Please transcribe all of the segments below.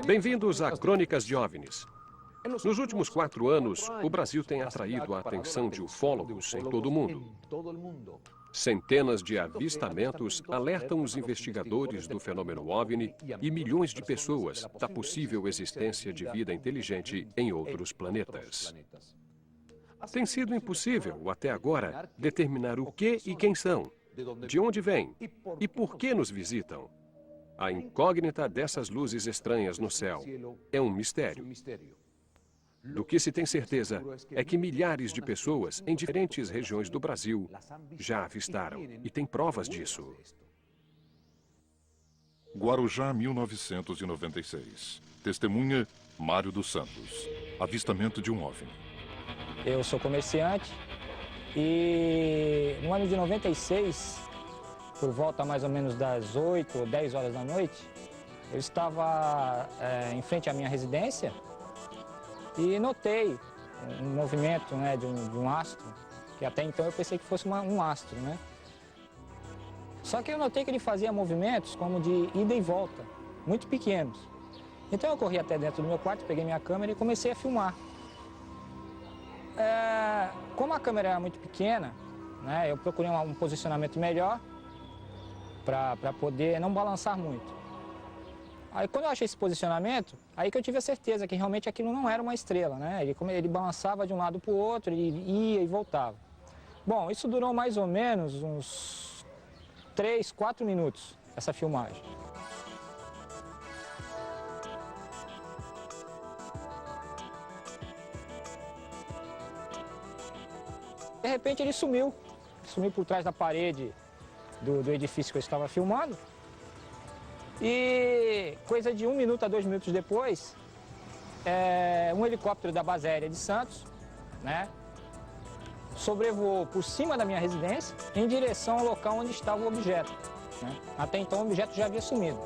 Bem-vindos a Crônicas de OVNIs. Nos últimos 4 anos, o Brasil tem atraído a atenção de ufólogos em todo o mundo. Centenas de avistamentos alertam os investigadores do fenômeno OVNI e milhões de pessoas da possível existência de vida inteligente em outros planetas. Tem sido impossível, até agora, determinar o que e quem são, de onde vêm e por que nos visitam. A incógnita dessas luzes estranhas no céu é um mistério. Do que se tem certeza é que milhares de pessoas em diferentes regiões do Brasil já avistaram e têm provas disso. Guarujá, 1996. Testemunha, Mário dos Santos. Avistamento de um OVNI. Eu sou comerciante e no ano de 96, por volta mais ou menos das 8 ou 10 horas da noite, eu estava em frente à minha residência e notei um movimento, né, de um astro, que até então eu pensei que fosse um astro, né? Só que eu notei que ele fazia movimentos como de ida e volta, muito pequenos. Então eu corri até dentro do meu quarto, peguei minha câmera e comecei a filmar. Como a câmera era muito pequena, né, eu procurei um posicionamento melhor para poder não balançar muito. Aí quando eu achei esse posicionamento, aí que eu tive a certeza que realmente aquilo não era uma estrela, né? Ele balançava de um lado para o outro, ele ia e voltava. Bom, isso durou mais ou menos uns 3, 4 minutos, essa filmagem. De repente ele sumiu por trás da parede do edifício que eu estava filmando. E coisa de 1 minuto a 2 minutos depois, um helicóptero da base aérea de Santos, né, sobrevoou por cima da minha residência em direção ao local onde estava o objeto, né? Até então o objeto já havia sumido.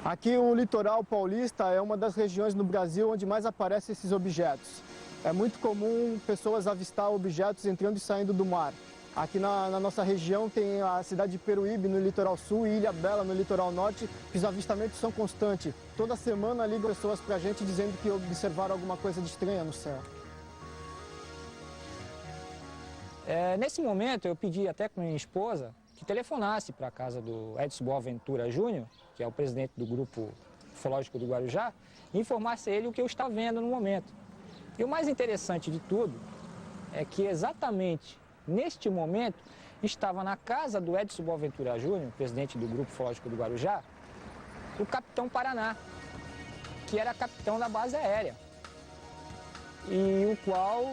Aqui o litoral paulista é uma das regiões no Brasil onde mais aparecem esses objetos. É muito comum pessoas avistar objetos entrando e saindo do mar. Aqui na nossa região tem a cidade de Peruíbe, no litoral sul, e Ilha Bela, no litoral norte, que os avistamentos são constantes. Toda semana ligam pessoas pra gente dizendo que observaram alguma coisa de estranha no céu. Nesse momento eu pedi até com minha esposa que telefonasse para a casa do Edson Boaventura Júnior, que é o presidente do Grupo Ufológico do Guarujá, e informasse a ele o que eu estava vendo no momento. E o mais interessante de tudo é que exatamente neste momento estava na casa do Edson Boaventura Júnior, presidente do Grupo Ufológico do Guarujá, o capitão Paraná, que era capitão da base aérea, e o qual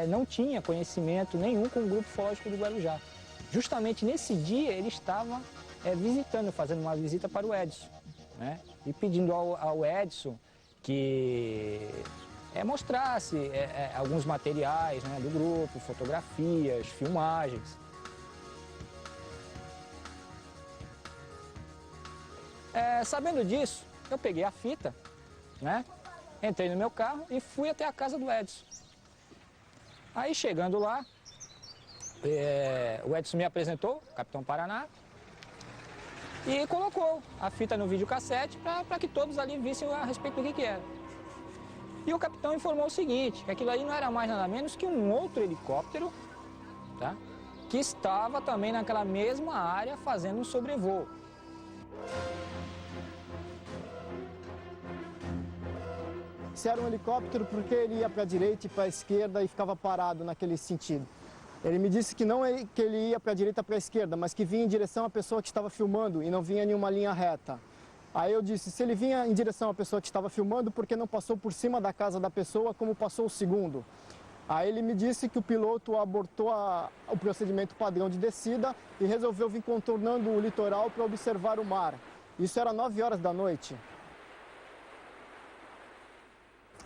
não tinha conhecimento nenhum com o Grupo Ufológico do Guarujá. Justamente nesse dia ele estava visitando, fazendo uma visita para o Edson, né? E pedindo ao Edson que mostrasse alguns materiais, né, do grupo, fotografias, filmagens. Sabendo disso, eu peguei a fita, né, entrei no meu carro e fui até a casa do Edson. Aí chegando lá, o Edson me apresentou, o Capitão Paraná, e colocou a fita no videocassete para que todos ali vissem a respeito do que era. E o capitão informou o seguinte, que aquilo aí não era mais nada menos que um outro helicóptero, tá, que estava também naquela mesma área fazendo um sobrevoo. Se era um helicóptero, por que ele ia para a direita e para a esquerda e ficava parado naquele sentido? Ele me disse que não é que ele ia para a direita e para a esquerda, mas que vinha em direção à pessoa que estava filmando e não vinha em uma linha reta. Aí eu disse, se ele vinha em direção à pessoa que estava filmando, por que não passou por cima da casa da pessoa como passou o segundo? Aí ele me disse que o piloto abortou o procedimento padrão de descida e resolveu vir contornando o litoral para observar o mar. Isso era 9 horas da noite.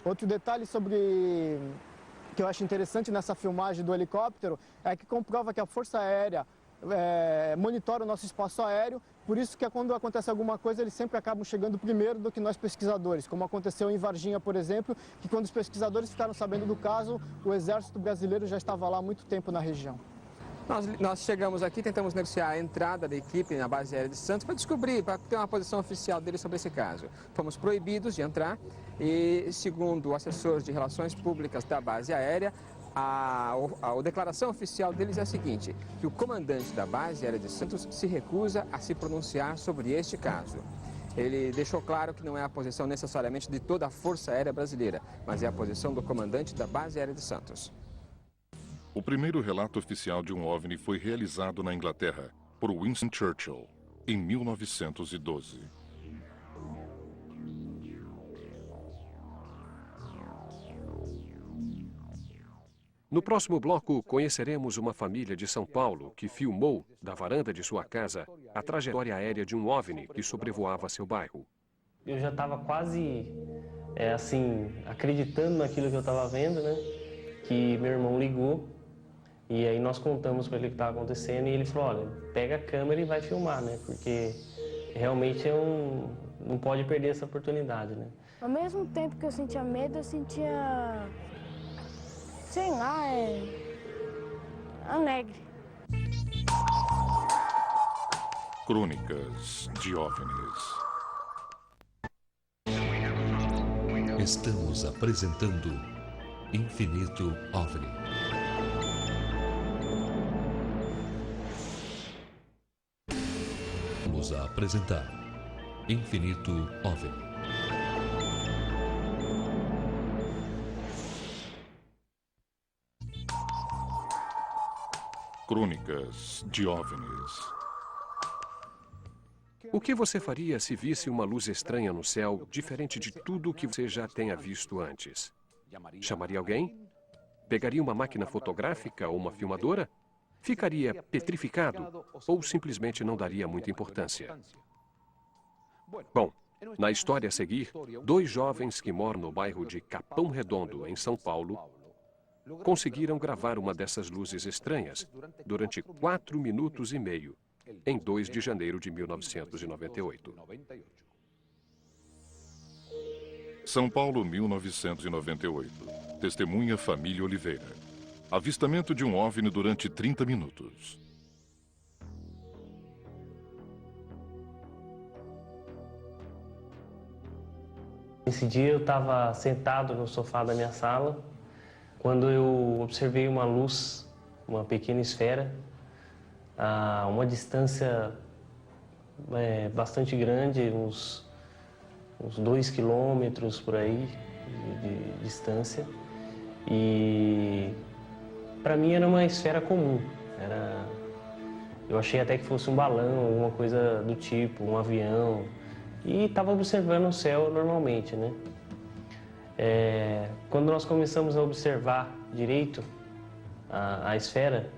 Outro detalhe que eu acho interessante nessa filmagem do helicóptero é que comprova que a Força Aérea monitora o nosso espaço aéreo, por isso que quando acontece alguma coisa eles sempre acabam chegando primeiro do que nós pesquisadores, como aconteceu em Varginha, por exemplo, que quando os pesquisadores ficaram sabendo do caso, o Exército Brasileiro já estava lá há muito tempo na região. Nós chegamos aqui, tentamos negociar a entrada da equipe na base aérea de Santos para descobrir, para ter uma posição oficial dele sobre esse caso. Fomos proibidos de entrar e, segundo o assessor de relações públicas da base aérea, a declaração oficial deles é a seguinte, que o comandante da base aérea de Santos se recusa a se pronunciar sobre este caso. Ele deixou claro que não é a posição necessariamente de toda a Força Aérea Brasileira, mas é a posição do comandante da base aérea de Santos. O primeiro relato oficial de um OVNI foi realizado na Inglaterra por Winston Churchill, em 1912. No próximo bloco, conheceremos uma família de São Paulo que filmou, da varanda de sua casa, a trajetória aérea de um OVNI que sobrevoava seu bairro. Eu já estava quase, acreditando naquilo que eu estava vendo, né? Que meu irmão ligou e aí nós contamos para ele o que estava acontecendo e ele falou, olha, pega a câmera e vai filmar, né? Porque realmente não pode perder essa oportunidade, né? Ao mesmo tempo que eu sentia medo, eu sentia... sei lá, alegre. Crônicas de OVNIs. Estamos apresentando Infinito OVNI. Vamos a apresentar Infinito OVNI. Crônicas de OVNIs. O que você faria se visse uma luz estranha no céu, diferente de tudo o que você já tenha visto antes? Chamaria alguém? Pegaria uma máquina fotográfica ou uma filmadora? Ficaria petrificado ou simplesmente não daria muita importância? Bom, na história a seguir, 2 jovens que moram no bairro de Capão Redondo, em São Paulo, conseguiram gravar uma dessas luzes estranhas durante 4 minutos e meio, em 2 de janeiro de 1998. São Paulo, 1998. Testemunha família Oliveira. Avistamento de um OVNI durante 30 minutos. Esse dia eu estava sentado no sofá da minha sala, quando eu observei uma luz, uma pequena esfera, a uma distância bastante grande, uns 2 quilômetros por aí de distância. E para mim era uma esfera comum. Eu achei até que fosse um balão, alguma coisa do tipo, um avião. E estava observando o céu normalmente, né? Quando nós começamos a observar direito a esfera,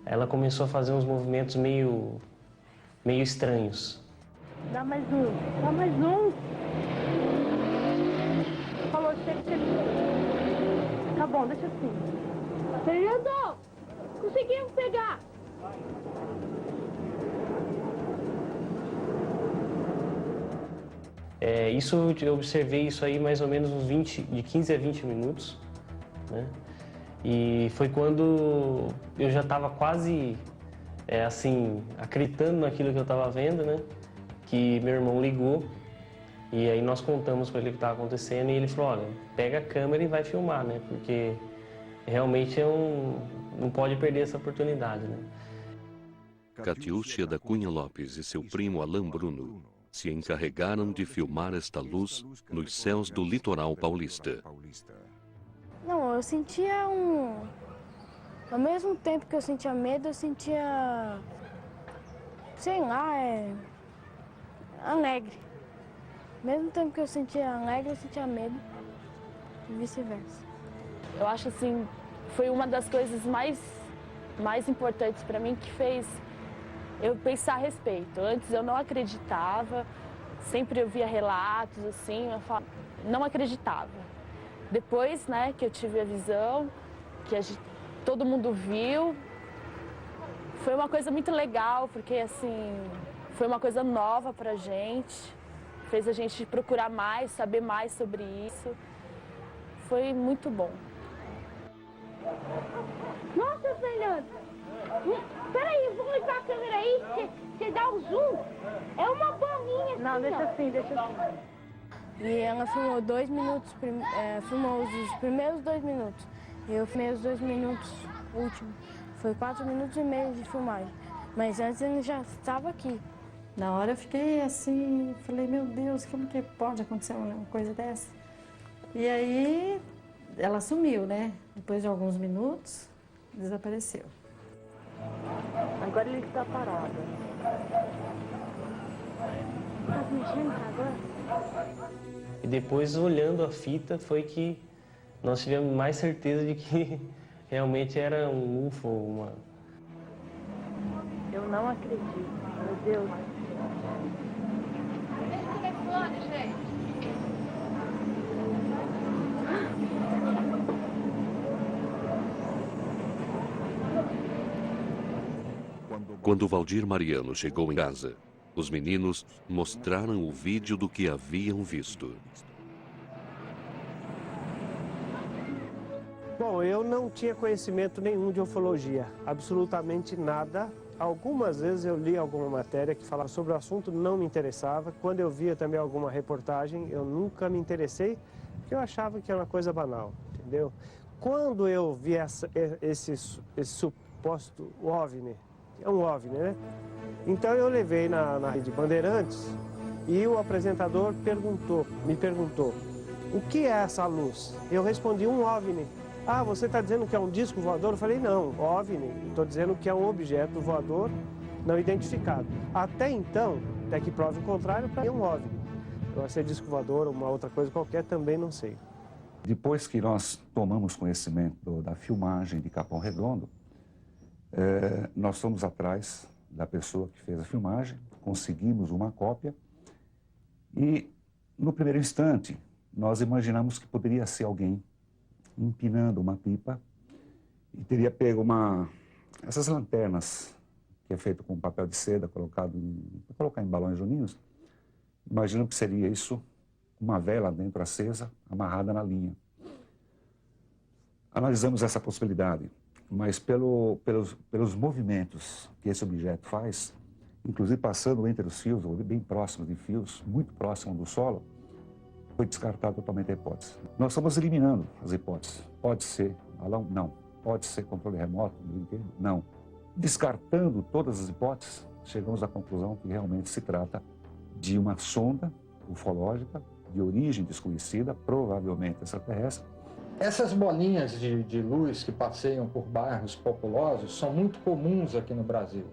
ela começou a fazer uns movimentos meio estranhos. Dá mais um, dá mais um. Falou, chega. Tá bom, deixa assim. Fernando, conseguimos pegar. Eu observei isso aí mais ou menos de 15 a 20 minutos, né? E foi quando eu já estava quase, acreditando naquilo que eu estava vendo, né? Que meu irmão ligou e aí nós contamos para ele o que estava acontecendo e ele falou, olha, pega a câmera e vai filmar, né? Porque realmente não pode perder essa oportunidade, né? Catiúcia da Cunha Lopes e seu primo Alain Bruno se encarregaram de filmar esta luz nos céus do litoral paulista. Não, eu sentia ao mesmo tempo que eu sentia medo, eu sentia, sei lá, alegre. Ao mesmo tempo que eu sentia alegre, eu sentia medo e vice-versa. Eu acho assim, foi uma das coisas mais importantes para mim que fez eu pensar a respeito. Antes eu não acreditava, sempre eu via relatos assim, não acreditava. Depois, né, que eu tive a visão, que todo mundo viu, foi uma coisa muito legal, porque assim, foi uma coisa nova pra gente, fez a gente procurar mais, saber mais sobre isso. Foi muito bom. Nossa, Fernando! Peraí, eu vou ligar a câmera aí, você dá o zoom. É uma bolinha assim. Não, deixa assim, deixa assim. E ela filmou 2 minutos, filmou os primeiros 2 minutos. E eu filmei os 2 minutos últimos. Foi 4 minutos e meio de filmagem. Mas antes ele já estava aqui. Na hora eu fiquei assim, falei, meu Deus, como que pode acontecer uma coisa dessa? E aí ela sumiu, né? Depois de alguns minutos, desapareceu. Agora ele está parado. Tá mexendo agora? E depois, olhando a fita, foi que nós tivemos mais certeza de que realmente era um UFO, uma... Eu não acredito, meu Deus. Esse telefone, gente. Quando Valdir Mariano chegou em casa, os meninos mostraram o vídeo do que haviam visto. Bom, eu não tinha conhecimento nenhum de ufologia, absolutamente nada. Algumas vezes eu li alguma matéria que falava sobre o assunto, não me interessava. Quando eu via também alguma reportagem, eu nunca me interessei, porque eu achava que era uma coisa banal, entendeu? Quando eu vi esse suposto OVNI, é um OVNI, né? Então eu levei na Rede Bandeirantes e o apresentador me perguntou, o que é essa luz? Eu respondi, um OVNI. Ah, você está dizendo que é um disco voador? Eu falei, não, OVNI. Estou dizendo que é um objeto voador não identificado. Até então, até que prove o contrário, para mim é um OVNI. Vai ser disco voador ou uma outra coisa qualquer, também não sei. Depois que nós tomamos conhecimento da filmagem de Capão Redondo, nós fomos atrás da pessoa que fez a filmagem, conseguimos uma cópia e, no primeiro instante, nós imaginamos que poderia ser alguém empinando uma pipa e teria pego essas lanternas que é feito com papel de seda colocar em balões juninos. Imagino que seria isso, uma vela dentro acesa, amarrada na linha. Analisamos essa possibilidade, mas pelos movimentos que esse objeto faz, inclusive passando entre os fios, ou bem próximo de fios, muito próximo do solo, foi descartada totalmente a hipótese. Nós estamos eliminando as hipóteses. Pode ser balão? Não. Pode ser controle remoto do brinquedo? Não. Descartando todas as hipóteses, chegamos à conclusão que realmente se trata de uma sonda ufológica de origem desconhecida, provavelmente extraterrestre. Essas bolinhas de luz que passeiam por bairros populosos são muito comuns aqui no Brasil.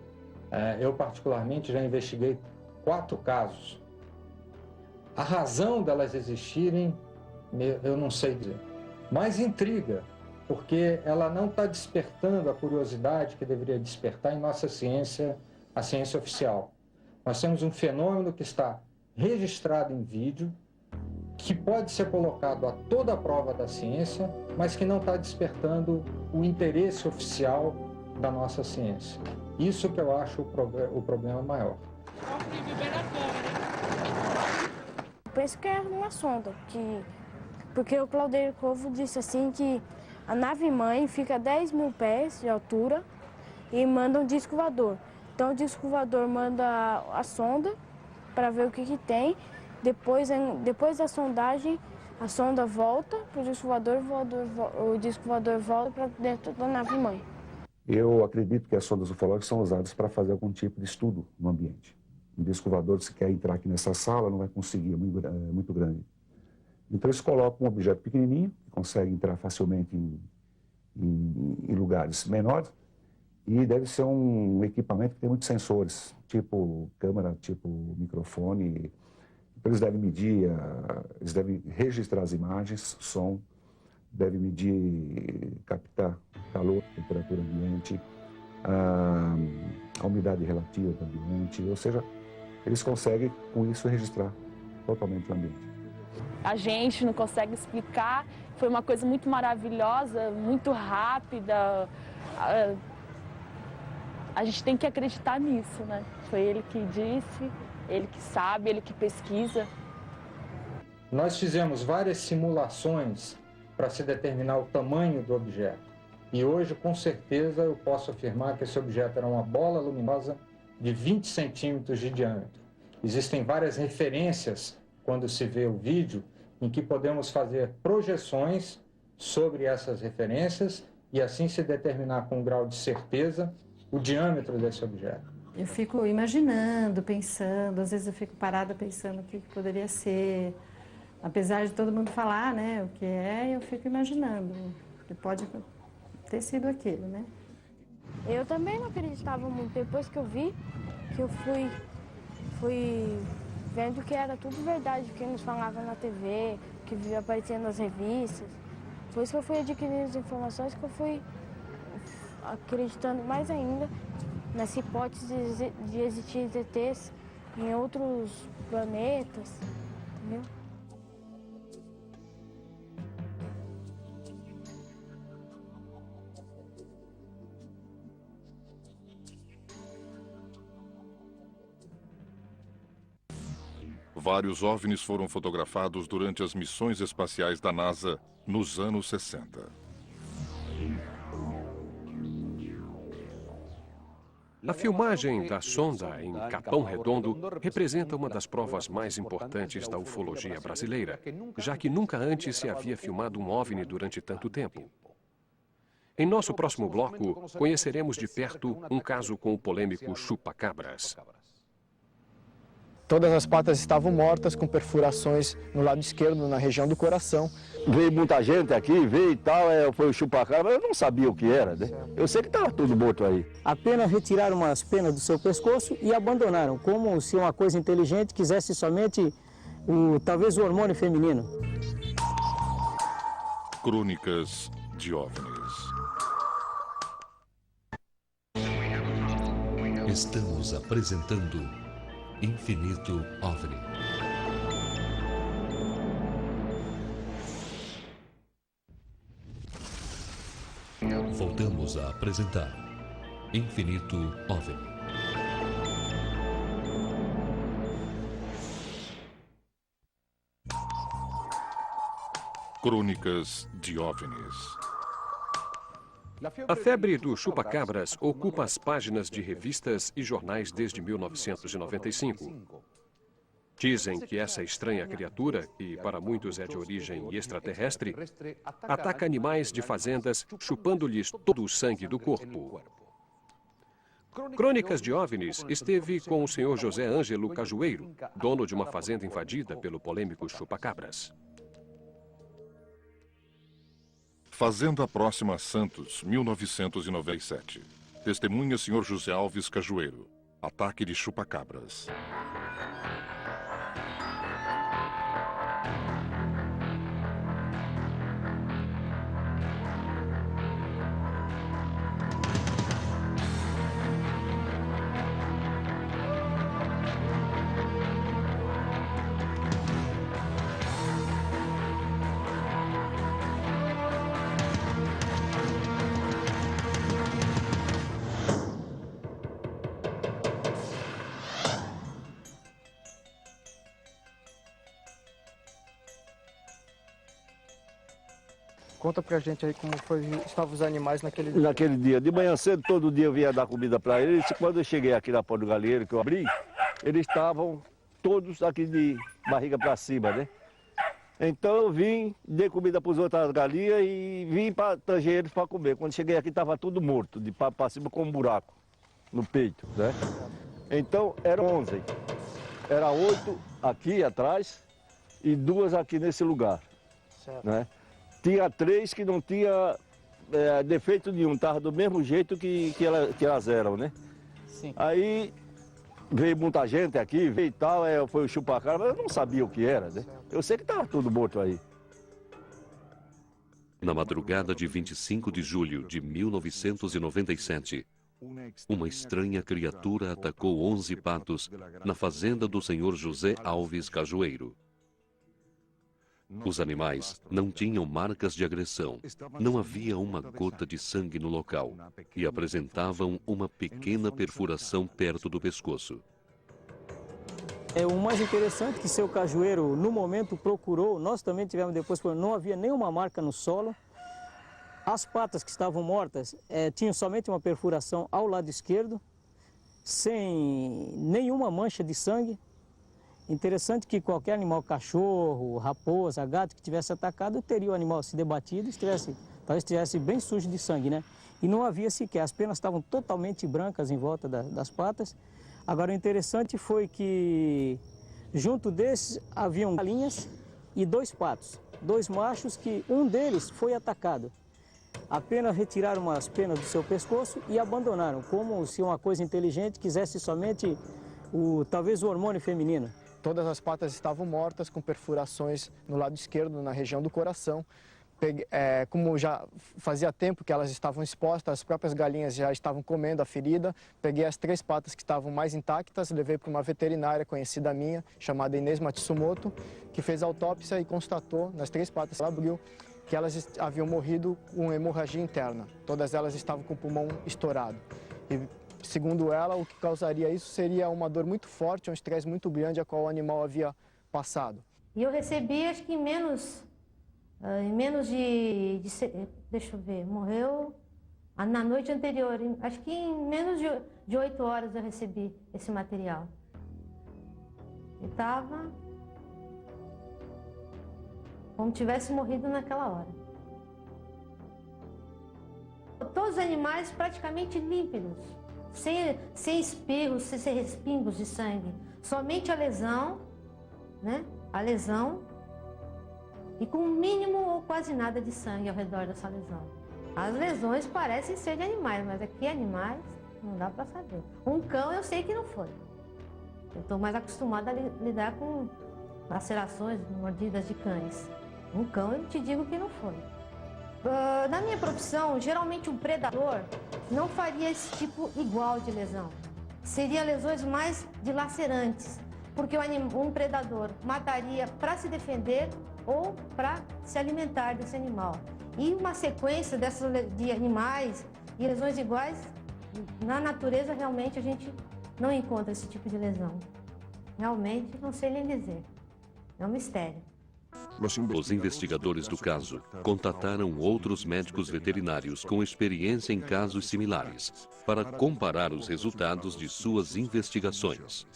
Eu, particularmente, já investiguei 4 casos. A razão delas existirem, eu não sei dizer. Mas intriga, porque ela não está despertando a curiosidade que deveria despertar em nossa ciência, a ciência oficial. Nós temos um fenômeno que está registrado em vídeo, que pode ser colocado a toda a prova da ciência, mas que não está despertando o interesse oficial da nossa ciência. Isso que eu acho o problema maior. Penso que é uma sonda, porque o Claudeiro Corvo disse assim que a nave-mãe fica a 10 mil pés de altura e manda um disco voador. Então o disco voador manda a sonda para ver o que tem, depois da sondagem a sonda volta para o disco voador, o disco voador volta para dentro da nave-mãe. Eu acredito que as sondas ufológicas são usadas para fazer algum tipo de estudo no ambiente. Um disco voador, se quer entrar aqui nessa sala, não vai conseguir, é muito grande. Então eles colocam um objeto pequenininho, que consegue entrar facilmente em lugares menores, e deve ser um equipamento que tem muitos sensores, tipo câmera, tipo microfone. Então eles devem medir, eles devem registrar as imagens, som, devem medir, captar calor, temperatura ambiente, a umidade relativa do ambiente, ou seja, eles conseguem, com isso, registrar totalmente o ambiente. A gente não consegue explicar, foi uma coisa muito maravilhosa, muito rápida. A gente tem que acreditar nisso, né? Foi ele que disse, ele que sabe, ele que pesquisa. Nós fizemos várias simulações para se determinar o tamanho do objeto. E hoje, com certeza, eu posso afirmar que esse objeto era uma bola luminosa de 20 centímetros de diâmetro. Existem várias referências, quando se vê o vídeo, em que podemos fazer projeções sobre essas referências e assim se determinar com um grau de certeza o diâmetro desse objeto. Eu fico imaginando, pensando, às vezes eu fico parada pensando o que poderia ser. Apesar de todo mundo falar, né, o que é, eu fico imaginando que pode ter sido aquilo, né? Eu também não acreditava muito. Depois que eu vi, que eu fui vendo que era tudo verdade, que nos falavam na TV, que aparecia nas revistas. Por isso que eu fui adquirindo as informações, que eu fui acreditando mais ainda nessa hipótese de existir ETs em outros planetas, entendeu? Vários OVNIs foram fotografados durante as missões espaciais da NASA nos anos 60. A filmagem da sonda em Capão Redondo representa uma das provas mais importantes da ufologia brasileira, já que nunca antes se havia filmado um OVNI durante tanto tempo. Em nosso próximo bloco, conheceremos de perto um caso com o polêmico chupa-cabras. Todas as patas estavam mortas, com perfurações no lado esquerdo, na região do coração. Veio muita gente aqui, veio e tal, foi o chupa-cabra, eu não sabia o que era, né? Eu sei que estava tudo morto aí. Apenas retiraram as penas do seu pescoço e abandonaram, como se uma coisa inteligente quisesse somente, talvez o hormônio feminino. Crônicas de OVNIs. Estamos apresentando Infinito OVNI. Voltamos a apresentar Infinito OVNI. Crônicas de OVNIs. A febre do chupa-cabras ocupa as páginas de revistas e jornais desde 1995. Dizem que essa estranha criatura, que para muitos é de origem extraterrestre, ataca animais de fazendas, chupando-lhes todo o sangue do corpo. Crônicas de OVNIs esteve com o senhor José Ângelo Cajueiro, dono de uma fazenda invadida pelo polêmico chupa-cabras. Fazenda Próxima a Santos, 1997. Testemunha Sr. José Alves Cajueiro. Ataque de chupa-cabras. Conta pra gente aí como estavam os animais naquele dia. Naquele dia, de manhã cedo, todo dia eu vinha dar comida para eles. Quando eu cheguei aqui na porta do galinheiro, que eu abri, eles estavam todos aqui de barriga para cima, né? Então eu vim, dei comida para as outras galinhas e vim para tanger eles para comer. Quando cheguei aqui estava tudo morto, de papo para cima com um buraco no peito, né? Então eram 11. Era 8 aqui atrás e 2 aqui nesse lugar, né? Tinha 3 que não tinha defeito nenhum, estava do mesmo jeito que elas eram, né? Sim. Aí veio muita gente aqui, veio e tal, foi o chupa-cabra, mas eu não sabia o que era, né? Eu sei que estava tudo morto aí. Na madrugada de 25 de julho de 1997, uma estranha criatura atacou 11 patos na fazenda do senhor José Alves Cajueiro. Os animais não tinham marcas de agressão, não havia uma gota de sangue no local e apresentavam uma pequena perfuração perto do pescoço. O mais interessante é que seu Cajueiro, no momento, procurou, nós também tivemos depois, não havia nenhuma marca no solo, As patas que estavam mortas tinham somente uma perfuração ao lado esquerdo, sem nenhuma mancha de sangue. Interessante que qualquer animal, cachorro, raposa, gato que tivesse atacado, teria o animal se debatido, talvez estivesse bem sujo de sangue, né? E não havia sequer, as penas estavam totalmente brancas em volta das patas. Agora, o interessante foi que junto desses haviam galinhas e 2 patos, 2 machos, que um deles foi atacado. Apenas retiraram as penas do seu pescoço e abandonaram, como se uma coisa inteligente quisesse somente talvez o hormônio feminino. Todas as patas estavam mortas, com perfurações no lado esquerdo, na região do coração. Como já fazia tempo que elas estavam expostas, as próprias galinhas já estavam comendo a ferida. Peguei as 3 patas que estavam mais intactas, levei para uma veterinária conhecida minha, chamada Inês Matsumoto, que fez a autópsia e constatou, nas 3 patas que ela abriu, que elas haviam morrido com hemorragia interna. Todas elas estavam com o pulmão estourado. E, segundo ela, o que causaria isso seria uma dor muito forte, um estresse muito grande a qual o animal havia passado. E eu recebi, acho que em menos de deixa eu ver, morreu na noite anterior, acho que em menos de 8 horas eu recebi esse material. E estava como tivesse morrido naquela hora. Todos os animais praticamente límpidos, sem espirros, sem respingos de sangue. Somente a lesão, né? A lesão e com o mínimo ou quase nada de sangue ao redor dessa lesão. As lesões parecem ser de animais, mas aqui animais não dá para saber. Um cão eu sei que não foi. Eu estou mais acostumada a lidar com lacerações, mordidas de cães. Um cão eu te digo que não foi. Na minha profissão, geralmente um predador não faria esse tipo igual de lesão. Seria lesões mais dilacerantes, porque um predador mataria para se defender ou para se alimentar desse animal. E uma sequência de animais e lesões iguais, na natureza realmente a gente não encontra esse tipo de lesão. Realmente não sei nem dizer. É um mistério. Os investigadores do caso contataram outros médicos veterinários com experiência em casos similares para comparar os resultados de suas investigações.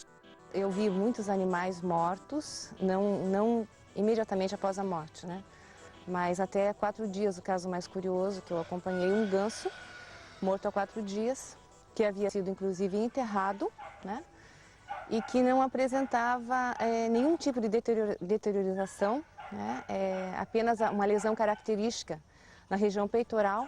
Eu vi muitos animais mortos, não imediatamente após a morte, né? Mas até 4 dias, o caso mais curioso que eu acompanhei, um ganso morto há 4 dias, que havia sido inclusive enterrado, né? E que não apresentava nenhum tipo de deteriorização, né? Apenas uma lesão característica na região peitoral.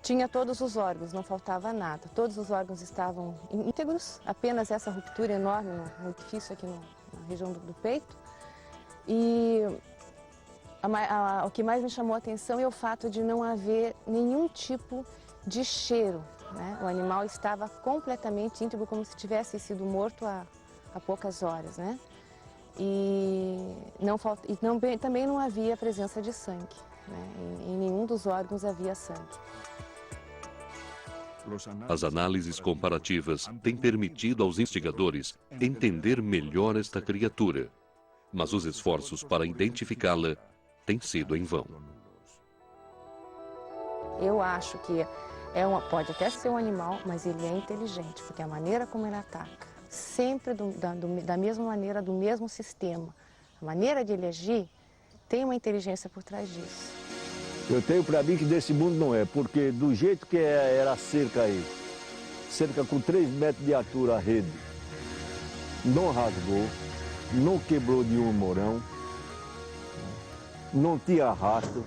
Tinha todos os órgãos, não faltava nada. Todos os órgãos estavam íntegros, apenas essa ruptura enorme no orifício aqui na região do peito. E o que mais me chamou a atenção é o fato de não haver nenhum tipo de cheiro, né? O animal estava completamente íntegro, como se tivesse sido morto há poucas horas, né? Também não havia presença de sangue, né? Em nenhum dos órgãos havia sangue. As análises comparativas têm permitido aos investigadores entender melhor esta criatura, mas os esforços para identificá-la têm sido em vão. Eu acho que pode até ser um animal, mas ele é inteligente, porque a maneira como ele ataca, sempre da mesma maneira, do mesmo sistema, a maneira de ele agir, tem uma inteligência por trás disso. Eu tenho para mim que desse mundo não é, porque do jeito que era a cerca aí, cerca com 3 metros de altura a rede, não rasgou, não quebrou nenhum morão, não tinha arrasto.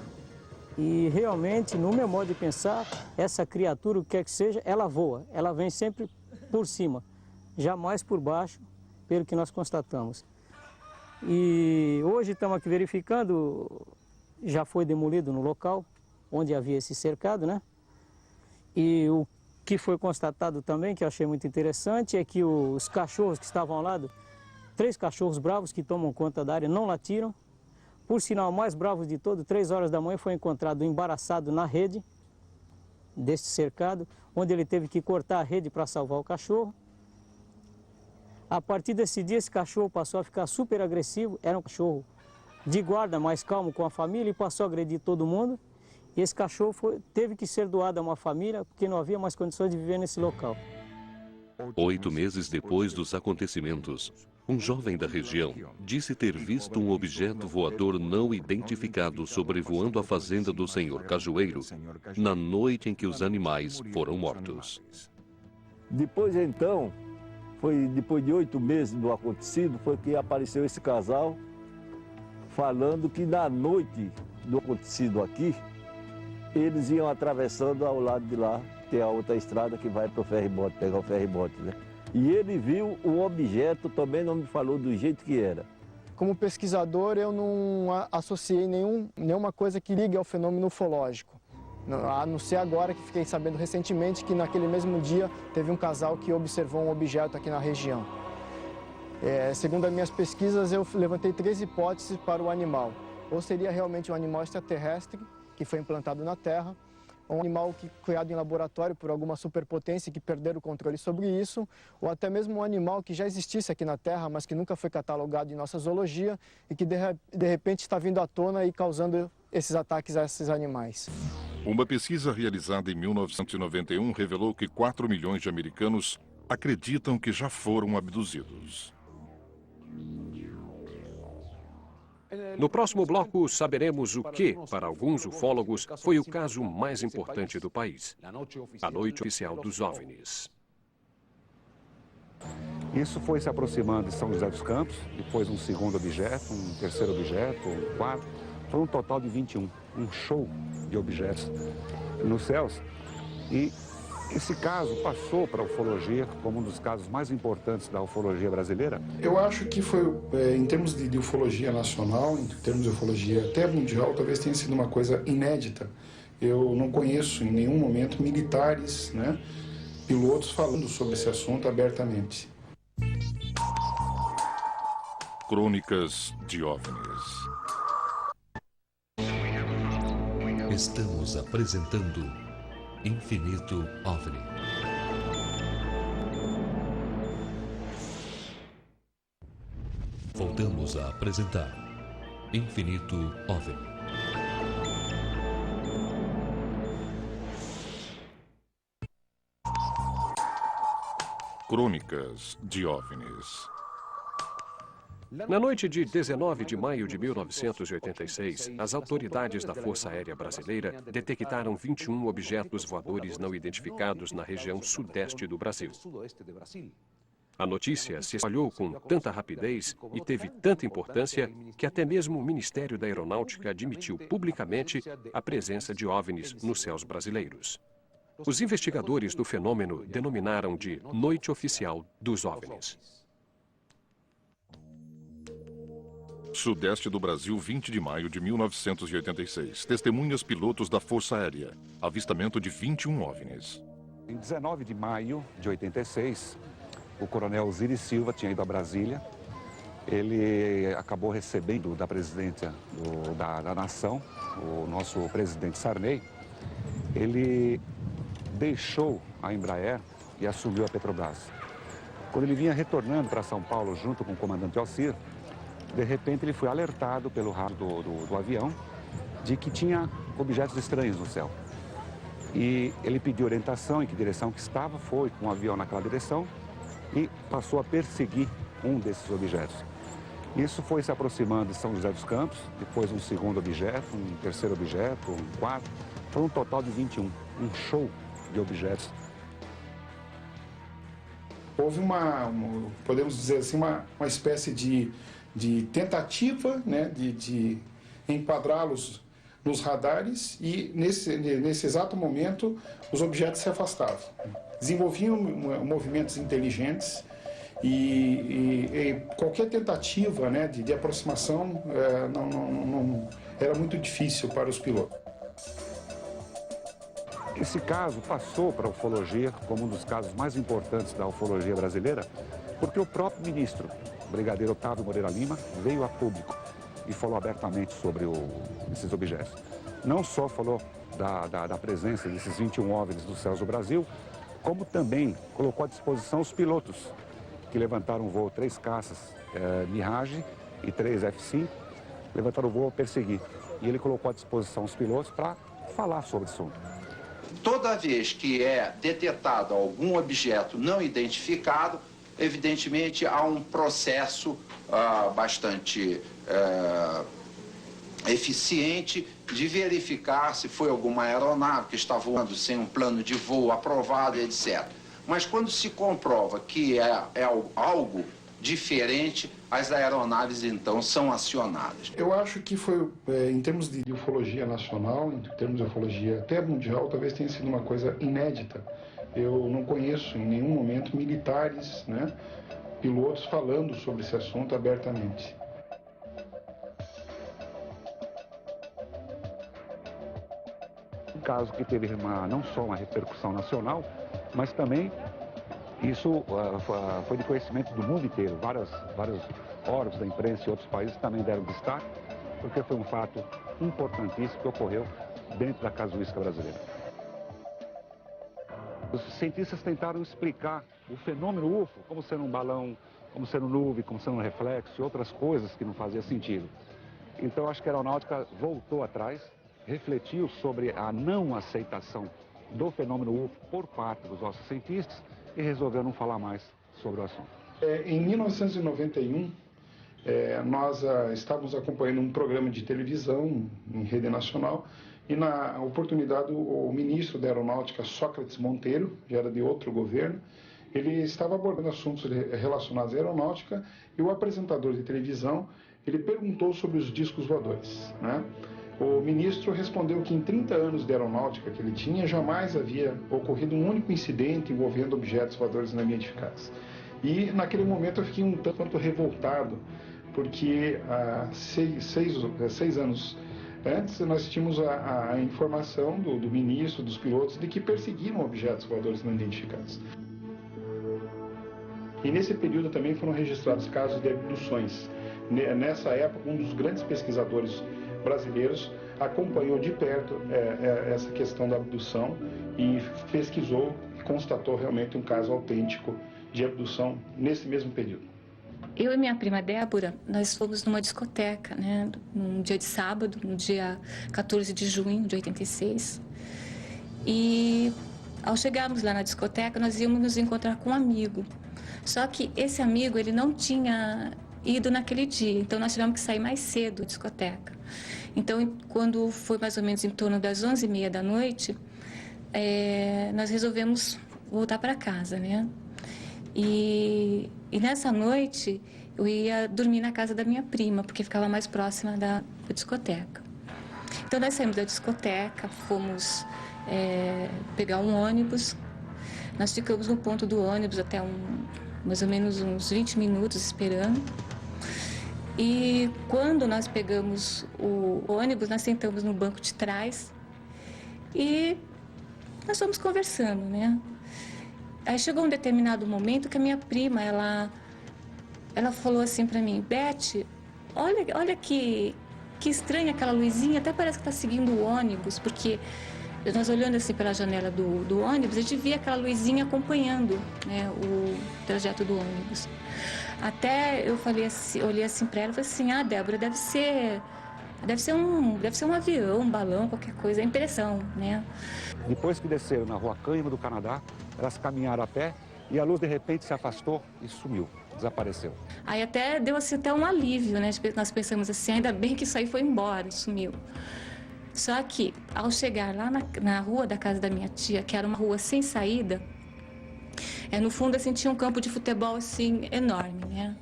E realmente, no meu modo de pensar, essa criatura, o que quer que seja, ela voa. Ela vem sempre por cima, jamais por baixo, pelo que nós constatamos. E hoje estamos aqui verificando, já foi demolido no local onde havia esse cercado, né? E o que foi constatado também, que eu achei muito interessante, é que os cachorros que estavam ao lado, 3 cachorros bravos que tomam conta da área, não latiram. Por sinal, o mais bravo de todo, 3 horas da manhã, foi encontrado embaraçado na rede deste cercado, onde ele teve que cortar a rede para salvar o cachorro. A partir desse dia, esse cachorro passou a ficar super agressivo, era um cachorro de guarda, mais calmo com a família, e passou a agredir todo mundo. E esse cachorro teve que ser doado a uma família porque não havia mais condições de viver nesse local. 8 meses depois dos acontecimentos, um jovem da região disse ter visto um objeto voador não identificado sobrevoando a fazenda do senhor Cajueiro na noite em que os animais foram mortos. Depois então, depois de 8 meses do acontecido, foi que apareceu esse casal falando que na noite do acontecido aqui, eles iam atravessando ao lado de lá, tem a outra estrada que vai para o ferry-boat, pegar o ferry-boat, né? E ele viu um objeto, também não me falou do jeito que era. Como pesquisador, eu não associei nenhuma coisa que ligue ao fenômeno ufológico. A não ser agora que fiquei sabendo recentemente que naquele mesmo dia teve um casal que observou um objeto aqui na região. Segundo as minhas pesquisas, eu levantei 3 hipóteses para o animal. Ou seria realmente um animal extraterrestre que foi implantado na Terra, um animal criado em laboratório por alguma superpotência que perderam o controle sobre isso, ou até mesmo um animal que já existisse aqui na Terra, mas que nunca foi catalogado em nossa zoologia e que de repente está vindo à tona e causando esses ataques a esses animais. Uma pesquisa realizada em 1991 revelou que 4 milhões de americanos acreditam que já foram abduzidos. No próximo bloco, saberemos o que, para alguns ufólogos, foi o caso mais importante do país: a Noite Oficial dos OVNIs. Isso foi se aproximando de São José dos Campos, depois um segundo objeto, um terceiro objeto, um quarto. Foi um total de 21, um show de objetos nos céus. E esse caso passou para a ufologia como um dos casos mais importantes da ufologia brasileira. Eu acho que foi, em termos de ufologia nacional, em termos de ufologia até mundial, talvez tenha sido uma coisa inédita. Eu não conheço em nenhum momento militares, né, pilotos falando sobre esse assunto abertamente. Crônicas de OVNIs. Estamos apresentando Infinito OVNI. Voltamos a apresentar Infinito OVNI. Crônicas de OVNIs. Na noite de 19 de maio de 1986, as autoridades da Força Aérea Brasileira detectaram 21 objetos voadores não identificados na região sudeste do Brasil. A notícia se espalhou com tanta rapidez e teve tanta importância que até mesmo o Ministério da Aeronáutica admitiu publicamente a presença de OVNIs nos céus brasileiros. Os investigadores do fenômeno denominaram de Noite Oficial dos OVNIs. Sudeste do Brasil, 20 de maio de 1986. Testemunhas pilotos da Força Aérea. Avistamento de 21 OVNIs. Em 19 de maio de 86, o coronel Osiris Silva tinha ido a Brasília. Ele acabou recebendo da presidência da nação, o nosso presidente Sarney. Ele deixou a Embraer e assumiu a Petrobras. Quando ele vinha retornando para São Paulo junto com o comandante Alcir, de repente ele foi alertado pelo rádio do avião de que tinha objetos estranhos no céu. E ele pediu orientação em que direção que estava, foi com o avião naquela direção e passou a perseguir um desses objetos. Isso foi se aproximando de São José dos Campos, depois um segundo objeto, um terceiro objeto, um quarto. Foi um total de 21, um show de objetos. Houve podemos dizer assim, uma espécie de tentativa, né, de enquadrá-los nos radares e nesse exato momento os objetos se afastavam. Desenvolviam movimentos inteligentes e qualquer tentativa, né, de aproximação não era muito difícil para os pilotos. Esse caso passou para a ufologia como um dos casos mais importantes da ufologia brasileira, porque o próprio ministro, o brigadeiro Otávio Moreira Lima, veio a público e falou abertamente sobre esses objetos. Não só falou da presença desses 21 OVNIs dos céus do Brasil, como também colocou à disposição os pilotos, que levantaram voo 3 caças Mirage e 3 F-5, levantaram o voo a perseguir. E ele colocou à disposição os pilotos para falar sobre o assunto. Toda vez que é detetado algum objeto não identificado, evidentemente há um processo bastante eficiente de verificar se foi alguma aeronave que está voando sem um plano de voo aprovado, etc. Mas quando se comprova que é algo diferente, as aeronaves então são acionadas. Eu acho que foi, em termos de ufologia nacional, em termos de ufologia até mundial, talvez tenha sido uma coisa inédita. Eu não conheço em nenhum momento militares, né, pilotos falando sobre esse assunto abertamente. Um caso que teve não só uma repercussão nacional, mas também isso foi de conhecimento do mundo inteiro. Vários órgãos da imprensa e outros países também deram destaque, porque foi um fato importantíssimo que ocorreu dentro da casuística brasileira. Os cientistas tentaram explicar o fenômeno UFO como sendo um balão, como sendo nuvem, como sendo um reflexo e outras coisas que não faziam sentido. Então, acho que a aeronáutica voltou atrás, refletiu sobre a não aceitação do fenômeno UFO por parte dos nossos cientistas e resolveu não falar mais sobre o assunto. Em 1991, nós estávamos acompanhando um programa de televisão em rede nacional e, na oportunidade, o ministro da Aeronáutica, Sócrates Monteiro, já era de outro governo, ele estava abordando assuntos relacionados à aeronáutica e o apresentador de televisão, ele perguntou sobre os discos voadores, né? O ministro respondeu que em 30 anos de aeronáutica que ele tinha, jamais havia ocorrido um único incidente envolvendo objetos voadores não identificados. E naquele momento eu fiquei um tanto revoltado, porque há seis anos antes nós tínhamos a informação do ministro, dos pilotos, de que perseguiram objetos voadores não identificados. E nesse período também foram registrados casos de abduções. Nessa época, um dos grandes pesquisadores brasileiros acompanhou de perto essa questão da abdução e pesquisou e constatou realmente um caso autêntico de abdução nesse mesmo período. Eu e minha prima Débora, nós fomos numa discoteca, né, num dia de sábado, no dia 14 de junho de 86. E ao chegarmos lá na discoteca, nós íamos nos encontrar com um amigo. Só que esse amigo, ele não tinha ido naquele dia, então nós tivemos que sair mais cedo da discoteca. Então, quando foi mais ou menos em torno das 11h30 da noite, nós resolvemos voltar para casa, né? E nessa noite, eu ia dormir na casa da minha prima, porque ficava mais próxima da discoteca. Então, nós saímos da discoteca, fomos pegar um ônibus. Nós ficamos no ponto do ônibus até mais ou menos uns 20 minutos esperando. E quando nós pegamos o ônibus, nós sentamos no banco de trás e nós fomos conversando, né? Aí chegou um determinado momento que a minha prima, ela falou assim pra mim: Beth, olha que estranha aquela luzinha, até parece que tá seguindo o ônibus, porque nós olhando assim pela janela do ônibus, a gente via aquela luzinha acompanhando, né, o trajeto do ônibus. Até eu falei assim, olhei assim para ela e falei assim: ah, Débora, deve ser um avião, um balão, qualquer coisa, é impressão, né? Depois que desceram na rua Cânhamo do Canadá, elas caminharam a pé e a luz de repente se afastou e sumiu, desapareceu. Aí até deu assim até um alívio, né? Nós pensamos assim, ainda bem que isso aí foi embora, sumiu. Só que ao chegar lá na rua da casa da minha tia, que era uma rua sem saída, no fundo assim tinha um campo de futebol assim enorme, né?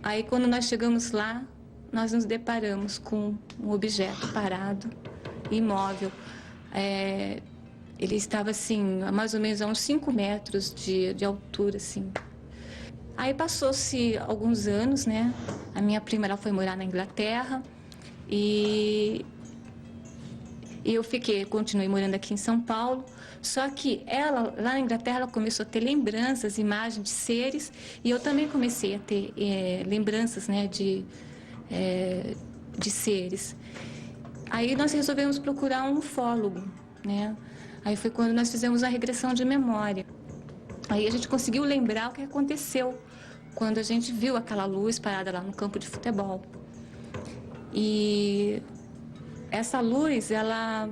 Aí quando nós chegamos lá, nós nos deparamos com um objeto parado, imóvel. Ele estava assim, mais ou menos a uns 5 metros de altura, assim. Aí passou-se alguns anos, né? A minha prima, ela foi morar na Inglaterra e eu continuei morando aqui em São Paulo. Só que ela, lá na Inglaterra, ela começou a ter lembranças, imagens de seres, e eu também comecei a ter lembranças, né, de seres. Aí nós resolvemos procurar um ufólogo, né? Aí foi quando nós fizemos a regressão de memória. Aí a gente conseguiu lembrar o que aconteceu quando a gente viu aquela luz parada lá no campo de futebol. E essa luz, ela...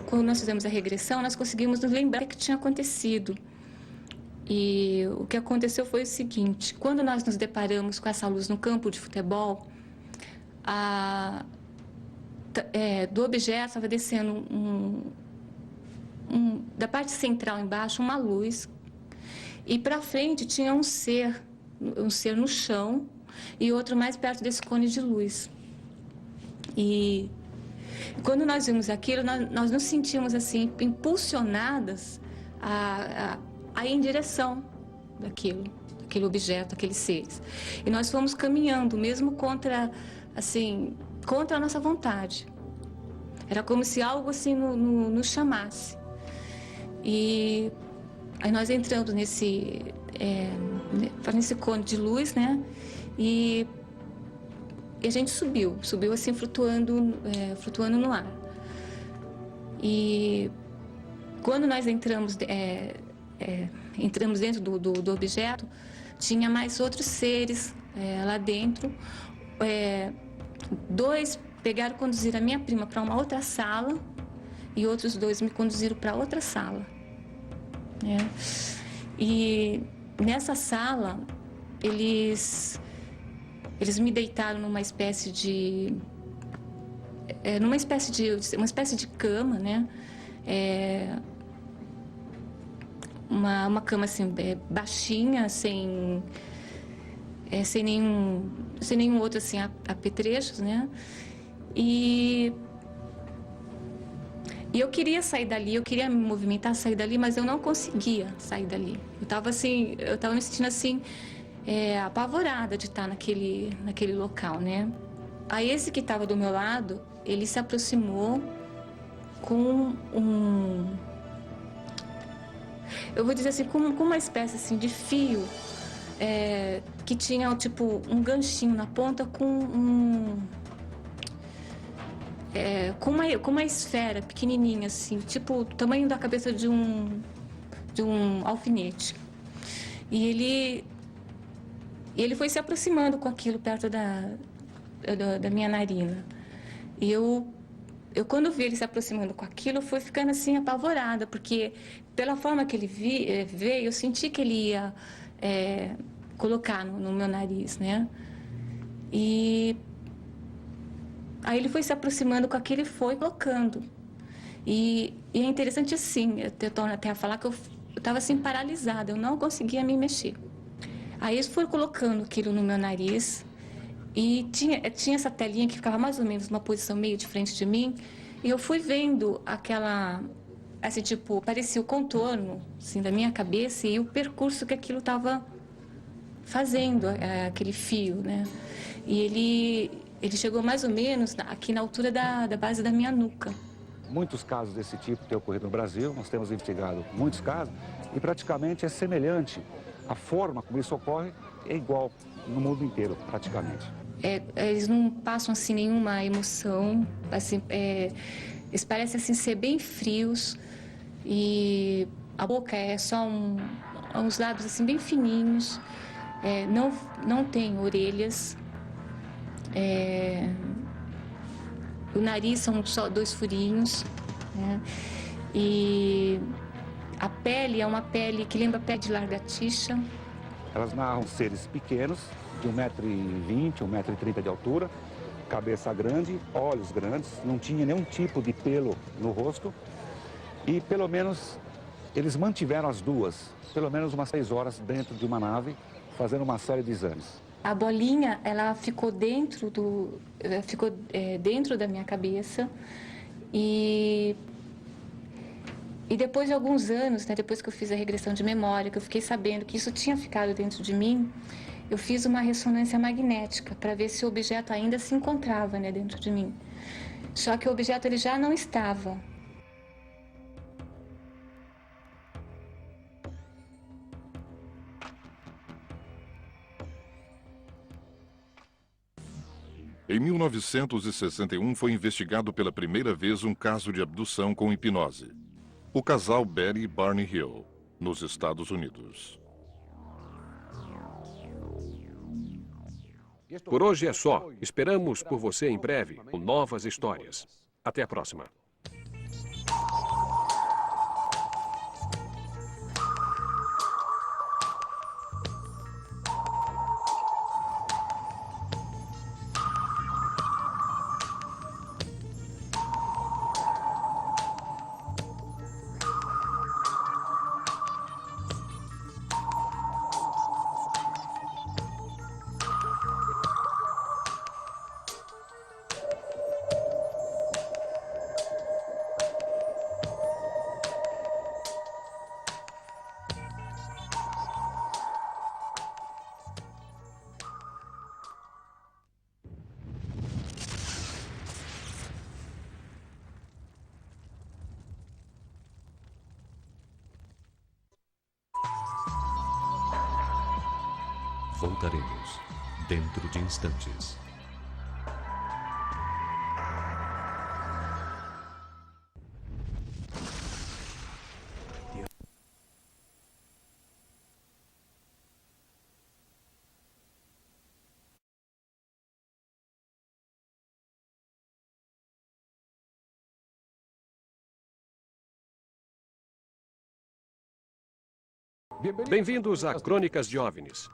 quando nós fizemos a regressão, nós conseguimos nos lembrar o que tinha acontecido. E o que aconteceu foi o seguinte: quando nós nos deparamos com essa luz no campo de futebol, do objeto estava descendo da parte central embaixo uma luz, e para frente tinha um ser no chão e outro mais perto desse cone de luz. E quando nós vimos aquilo, nós nos sentimos assim impulsionadas a ir em direção daquele objeto, daqueles seres. E nós fomos caminhando, mesmo contra a nossa vontade. Era como se algo assim nos chamasse. E aí nós entramos nesse cone de luz, né? E a gente subiu assim, flutuando no ar. E quando nós entramos dentro do objeto, tinha mais outros seres lá dentro. Dois pegaram e conduziram a minha prima para uma outra sala e outros dois me conduziram para outra sala. E nessa sala, eles me deitaram numa espécie de cama, né? Uma cama assim baixinha, sem nenhum outro assim apetrechos, né? E eu queria sair dali, eu queria me movimentar, sair dali, mas eu não conseguia sair dali. Eu estava me sentindo assim apavorada de estar naquele local, né? Aí esse que estava do meu lado, ele se aproximou com eu vou dizer assim, com uma espécie assim de fio que tinha tipo um ganchinho na ponta com uma esfera pequenininha assim, tipo o tamanho da cabeça de um alfinete. E ele foi se aproximando com aquilo perto da minha narina. E eu quando vi ele se aproximando com aquilo, eu fui ficando assim apavorada, porque pela forma que ele veio, eu senti que ele ia colocar no meu nariz, né? E aí ele foi se aproximando com aquilo e foi colocando. E é interessante assim, eu torno até a falar que eu estava assim paralisada, eu não conseguia me mexer. Aí eles foram colocando aquilo no meu nariz e tinha essa telinha que ficava mais ou menos numa posição meio de frente de mim, e eu fui vendo aquela, assim, tipo, parecia o contorno assim, da minha cabeça e o percurso que aquilo estava fazendo, aquele fio, né? E ele chegou mais ou menos aqui na altura da base da minha nuca. Muitos casos desse tipo têm ocorrido no Brasil, nós temos investigado muitos casos, e praticamente é semelhante. A forma como isso ocorre é igual no mundo inteiro, praticamente. Eles não passam assim nenhuma emoção, assim, eles parecem assim ser bem frios, e a boca é só uns lábios assim bem fininhos, não tem orelhas, o nariz são só 2 furinhos, né? E a pele é uma pele que lembra a pele de lagartixa. Elas narram seres pequenos, de 1,20 m, 1,30 m de altura, cabeça grande, olhos grandes, não tinha nenhum tipo de pelo no rosto. E pelo menos eles mantiveram as duas, pelo menos umas 6 horas dentro de uma nave, fazendo uma série de exames. A bolinha, ela ficou dentro dentro da minha cabeça e depois de alguns anos, né, depois que eu fiz a regressão de memória, que eu fiquei sabendo que isso tinha ficado dentro de mim, eu fiz uma ressonância magnética para ver se o objeto ainda se encontrava, né, dentro de mim. Só que o objeto ele já não estava. Em 1961 foi investigado pela primeira vez um caso de abdução com hipnose. O casal Betty e Barney Hill, nos Estados Unidos. Por hoje é só. Esperamos por você em breve com novas histórias. Até a próxima. Voltaremos dentro de instantes. Bem-vindos a Crônicas de OVNIs.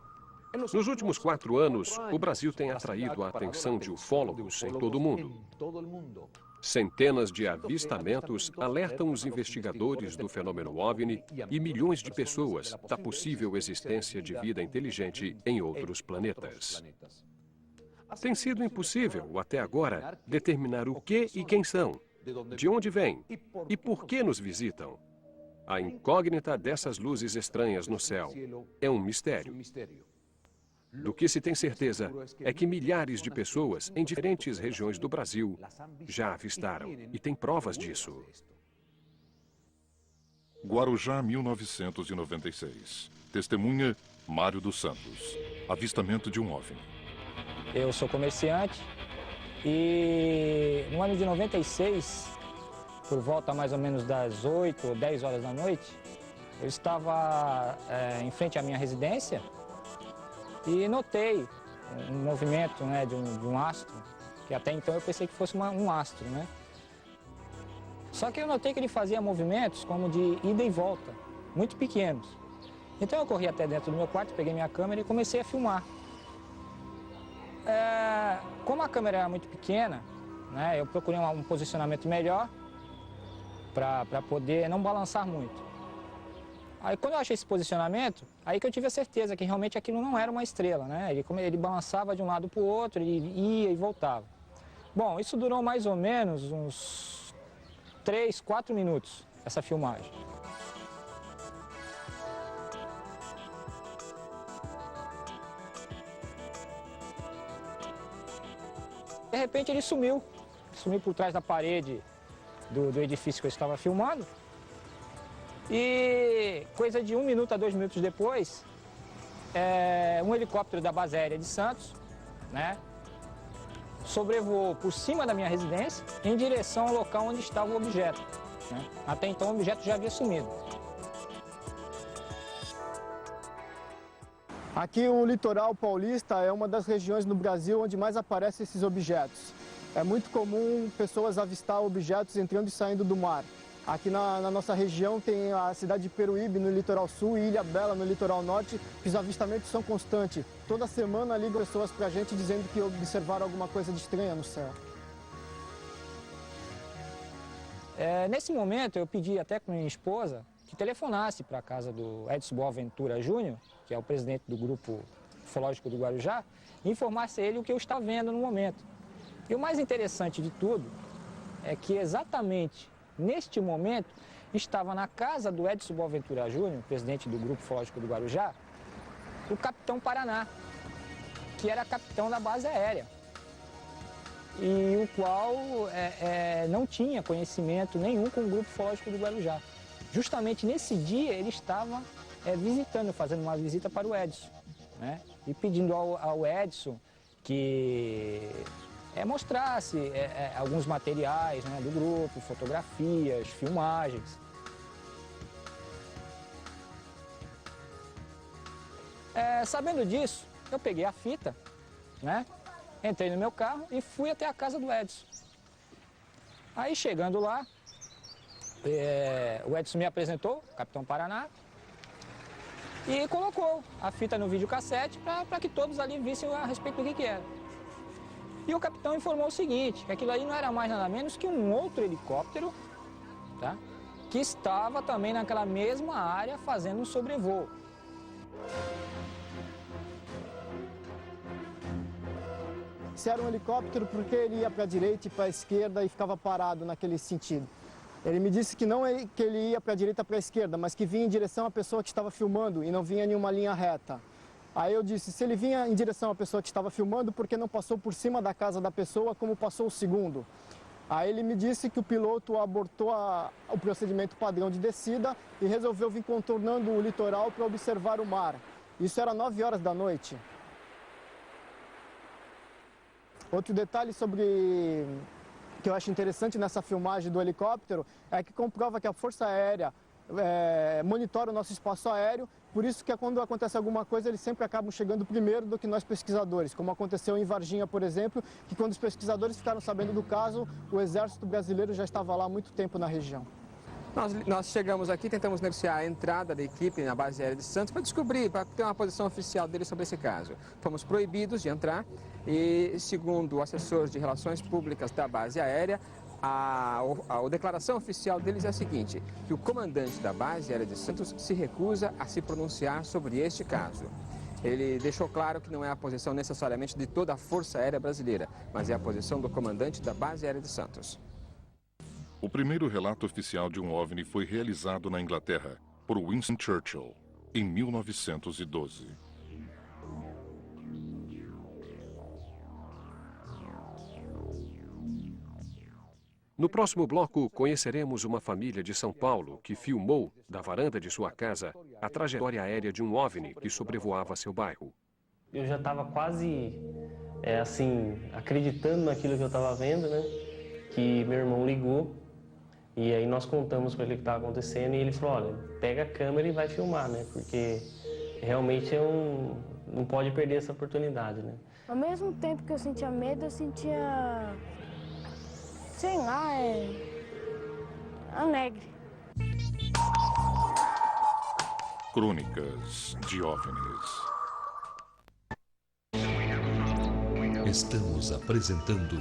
Nos últimos 4 anos, o Brasil tem atraído a atenção de ufólogos em todo o mundo. Centenas de avistamentos alertam os investigadores do fenômeno OVNI e milhões de pessoas da possível existência de vida inteligente em outros planetas. Tem sido impossível, até agora, determinar o que e quem são, de onde vêm e por que nos visitam. A incógnita dessas luzes estranhas no céu é um mistério. Do que se tem certeza é que milhares de pessoas em diferentes regiões do Brasil já avistaram e têm provas disso. Guarujá, 1996. Testemunha, Mário dos Santos. Avistamento de um OVNI. Eu sou comerciante e no ano de 96, por volta mais ou menos das 8 ou 10 horas da noite, eu estava em frente à minha residência e notei um movimento, né, de um astro, que até então eu pensei que fosse um astro, né? Só que eu notei que ele fazia movimentos como de ida e volta, muito pequenos. Então eu corri até dentro do meu quarto, peguei minha câmera e comecei a filmar. Como a câmera era muito pequena, né, eu procurei um posicionamento melhor para poder não balançar muito. Aí quando eu achei esse posicionamento, aí que eu tive a certeza que realmente aquilo não era uma estrela, né? Ele balançava de um lado para o outro, ele ia e voltava. Bom, isso durou mais ou menos uns 3, 4 minutos, essa filmagem. De repente ele sumiu por trás da parede do edifício que eu estava filmando. E coisa de 1 minuto a 2 minutos depois, um helicóptero da base aérea de Santos, né, sobrevoou por cima da minha residência em direção ao local onde estava o objeto, né? Até então o objeto já havia sumido. Aqui o litoral paulista é uma das regiões no Brasil onde mais aparecem esses objetos. É muito comum pessoas avistar objetos entrando e saindo do mar. Aqui na nossa região tem a cidade de Peruíbe, no litoral sul, e Ilha Bela, no litoral norte, que os avistamentos são constantes. Toda semana ligam pessoas pra gente dizendo que observaram alguma coisa de estranha no céu. Nesse momento eu pedi até com minha esposa que telefonasse para a casa do Edson Boaventura Júnior, que é o presidente do Grupo Ufológico do Guarujá, e informasse a ele o que eu estava vendo no momento. E o mais interessante de tudo é que exatamente neste momento estava na casa do Edson Boaventura Júnior, presidente do Grupo Ufológico do Guarujá, o capitão Paraná, que era capitão da base aérea, e o qual não tinha conhecimento nenhum com o Grupo Ufológico do Guarujá. Justamente nesse dia ele estava visitando, fazendo uma visita para o Edson, né? E pedindo ao Edson que mostrasse alguns materiais, né, do grupo, fotografias, filmagens. Sabendo disso, eu peguei a fita né? Entrei no meu carro e fui até a casa do Edson. Aí chegando lá, o Edson me apresentou, Capitão Paraná, e colocou a fita no videocassete para que todos ali vissem a respeito do que era. E o capitão informou o seguinte, que aquilo aí não era mais nada menos que um outro helicóptero, tá? Que estava também naquela mesma área fazendo um sobrevoo. Se era um helicóptero, porque ele ia para a direita e para a esquerda e ficava parado naquele sentido. Ele me disse que não é que ele ia para a direita e para a esquerda, mas que vinha em direção à pessoa que estava filmando e não vinha em uma linha reta. Aí eu disse, se ele vinha em direção à pessoa que estava filmando, por que não passou por cima da casa da pessoa como passou o segundo? Aí ele me disse que o piloto abortou o procedimento padrão de descida e resolveu vir contornando o litoral para observar o mar. Isso era 9 horas da noite. Outro detalhe que eu acho interessante nessa filmagem do helicóptero é que comprova que a Força Aérea monitora o nosso espaço aéreo, por isso que quando acontece alguma coisa eles sempre acabam chegando primeiro do que nós pesquisadores, como aconteceu em Varginha, por exemplo, que quando os pesquisadores ficaram sabendo do caso, o Exército Brasileiro já estava lá há muito tempo na região. Nós chegamos aqui, tentamos negociar a entrada da equipe na base aérea de Santos para descobrir, para ter uma posição oficial deles sobre esse caso. Fomos proibidos de entrar e, segundo o assessor de relações públicas da base aérea, a declaração oficial deles é a seguinte, que o comandante da base aérea de Santos se recusa a se pronunciar sobre este caso. Ele deixou claro que não é a posição necessariamente de toda a Força Aérea Brasileira, mas é a posição do comandante da base aérea de Santos. O primeiro relato oficial de um OVNI foi realizado na Inglaterra por Winston Churchill, em 1912. No próximo bloco, conheceremos uma família de São Paulo que filmou, da varanda de sua casa, a trajetória aérea de um OVNI que sobrevoava seu bairro. Eu já estava quase, acreditando naquilo que eu estava vendo, né? Que meu irmão ligou e aí nós contamos para ele o que estava acontecendo e ele falou, olha, pega a câmera e vai filmar, né? Porque realmente não pode perder essa oportunidade, né? Ao mesmo tempo que eu sentia medo, eu sentia, sei lá, alegre. Crônicas de OVNIs. Estamos apresentando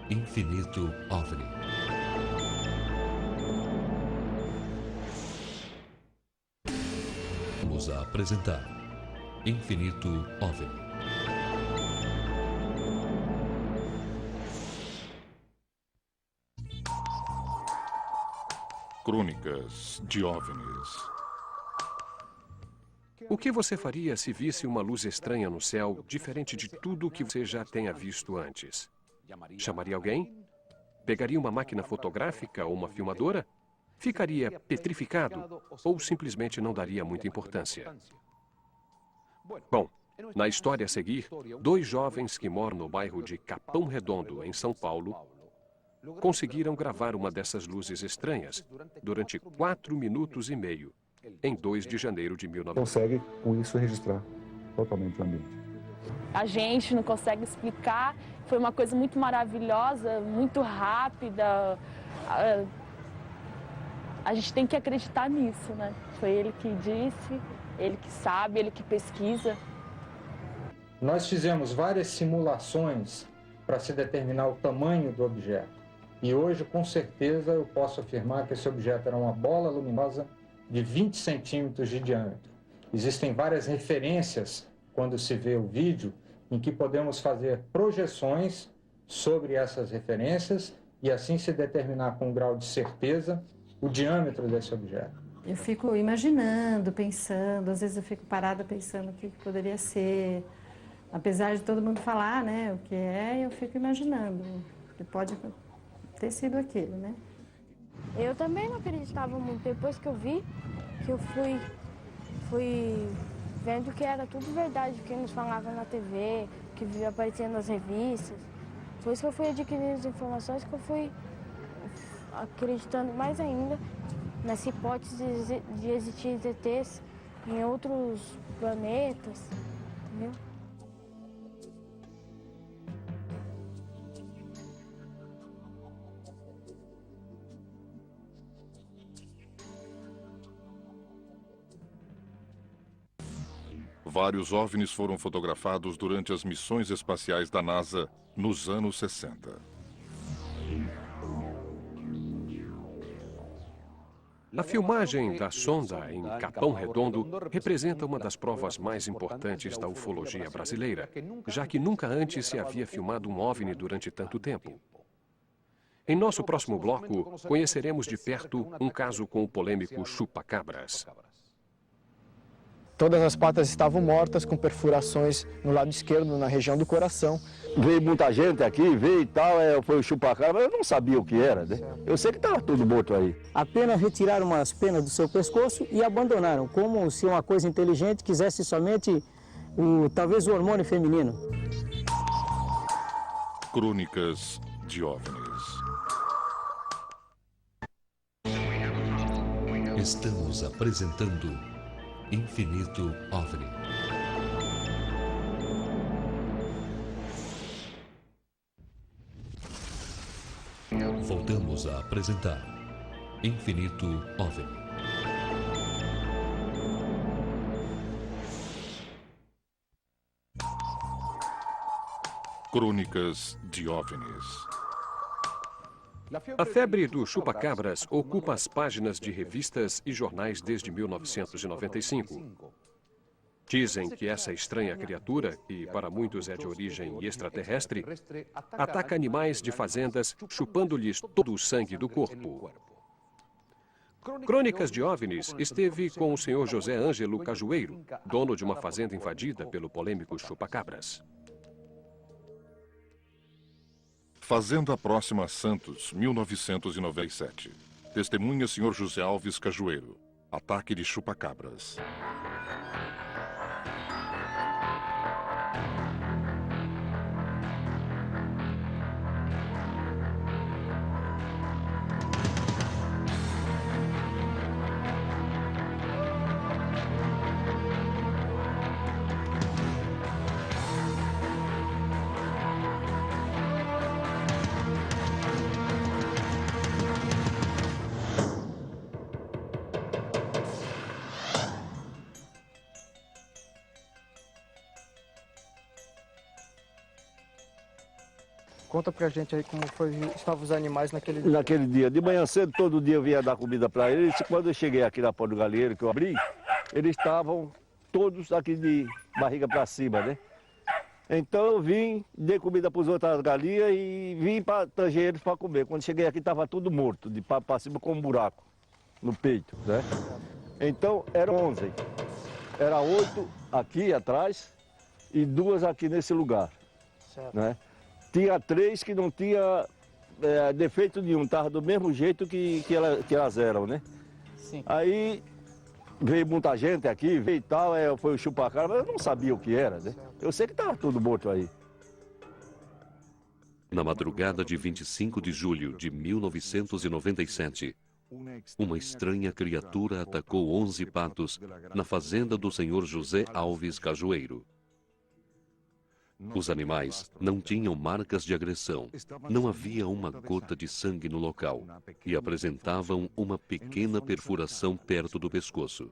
Infinito OVNI. Vamos a apresentar Infinito OVNI. Crônicas de OVNIs. O que você faria se visse uma luz estranha no céu, diferente de tudo o que você já tenha visto antes? Chamaria alguém? Pegaria uma máquina fotográfica ou uma filmadora? Ficaria petrificado ou simplesmente não daria muita importância? Bom, na história a seguir, 2 jovens que moram no bairro de Capão Redondo, em São Paulo, conseguiram gravar uma dessas luzes estranhas durante 4 minutos e meio, em 2 de janeiro de 1900. Consegue, com isso, registrar totalmente o ambiente. A gente não consegue explicar, foi uma coisa muito maravilhosa, muito rápida. A gente tem que acreditar nisso, né? Foi ele que disse, ele que sabe, ele que pesquisa. Nós fizemos várias simulações para se determinar o tamanho do objeto. E hoje, com certeza, eu posso afirmar que esse objeto era uma bola luminosa de 20 centímetros de diâmetro. Existem várias referências, quando se vê o vídeo, em que podemos fazer projeções sobre essas referências e assim se determinar com um grau de certeza o diâmetro desse objeto. Eu fico imaginando, pensando, às vezes eu fico parada pensando o que poderia ser. Apesar de todo mundo falar, né, o que é, eu fico imaginando que pode ter sido aquilo, né? Eu também não acreditava muito. Depois que eu vi, que eu fui vendo que era tudo verdade, que nos falavam na TV, que aparecia nas revistas. Foi isso que eu fui adquirindo as informações, que eu fui acreditando mais ainda nessa hipótese de existir ETs em outros planetas, entendeu? Vários OVNIs foram fotografados durante as missões espaciais da NASA nos anos 60. A filmagem da sonda em Capão Redondo representa uma das provas mais importantes da ufologia brasileira, já que nunca antes se havia filmado um OVNI durante tanto tempo. Em nosso próximo bloco, conheceremos de perto um caso com o polêmico chupa-cabras. Todas as patas estavam mortas, com perfurações no lado esquerdo, na região do coração. Veio muita gente aqui, veio e tal, foi o chupacabra, mas eu não sabia o que era, né? Eu sei que estava tudo morto aí. Apenas retiraram umas penas do seu pescoço e abandonaram, como se uma coisa inteligente quisesse somente, talvez o hormônio feminino. Crônicas de OVNIs. Estamos apresentando Infinito OVNI. Voltamos a apresentar Infinito OVNI. Crônicas de OVNIs. A febre do chupa-cabras ocupa as páginas de revistas e jornais desde 1995. Dizem que essa estranha criatura, que para muitos é de origem extraterrestre, ataca animais de fazendas, chupando-lhes todo o sangue do corpo. Crônicas de OVNIs esteve com o senhor José Ângelo Cajueiro, dono de uma fazenda invadida pelo polêmico chupa-cabras. Fazenda Próxima a Santos, 1997. Testemunha Sr. José Alves Cajueiro. Ataque de chupa-cabras. Conta pra gente aí como estavam os animais naquele dia. Naquele dia. De manhã cedo, todo dia eu vinha dar comida para eles. Quando eu cheguei aqui na porta do galinheiro, que eu abri, eles estavam todos aqui de barriga para cima, né? Então eu vim, dei comida para as outras galinhas e vim para tanger eles para comer. Quando cheguei aqui, estava tudo morto, de papo para cima com um buraco no peito, né? Então eram 11. Era 8 aqui atrás e 2 aqui nesse lugar, né? Tinha 3 que não tinha defeito nenhum, estava do mesmo jeito que elas eram, né? Sim. Aí veio muita gente aqui, veio e tal, foi o chupa-cabra, mas eu não sabia o que era, né? Eu sei que estava tudo morto aí. Na madrugada de 25 de julho de 1997, uma estranha criatura atacou 11 patos na fazenda do senhor José Alves Cajueiro. Os animais não tinham marcas de agressão, não havia uma gota de sangue no local e apresentavam uma pequena perfuração perto do pescoço.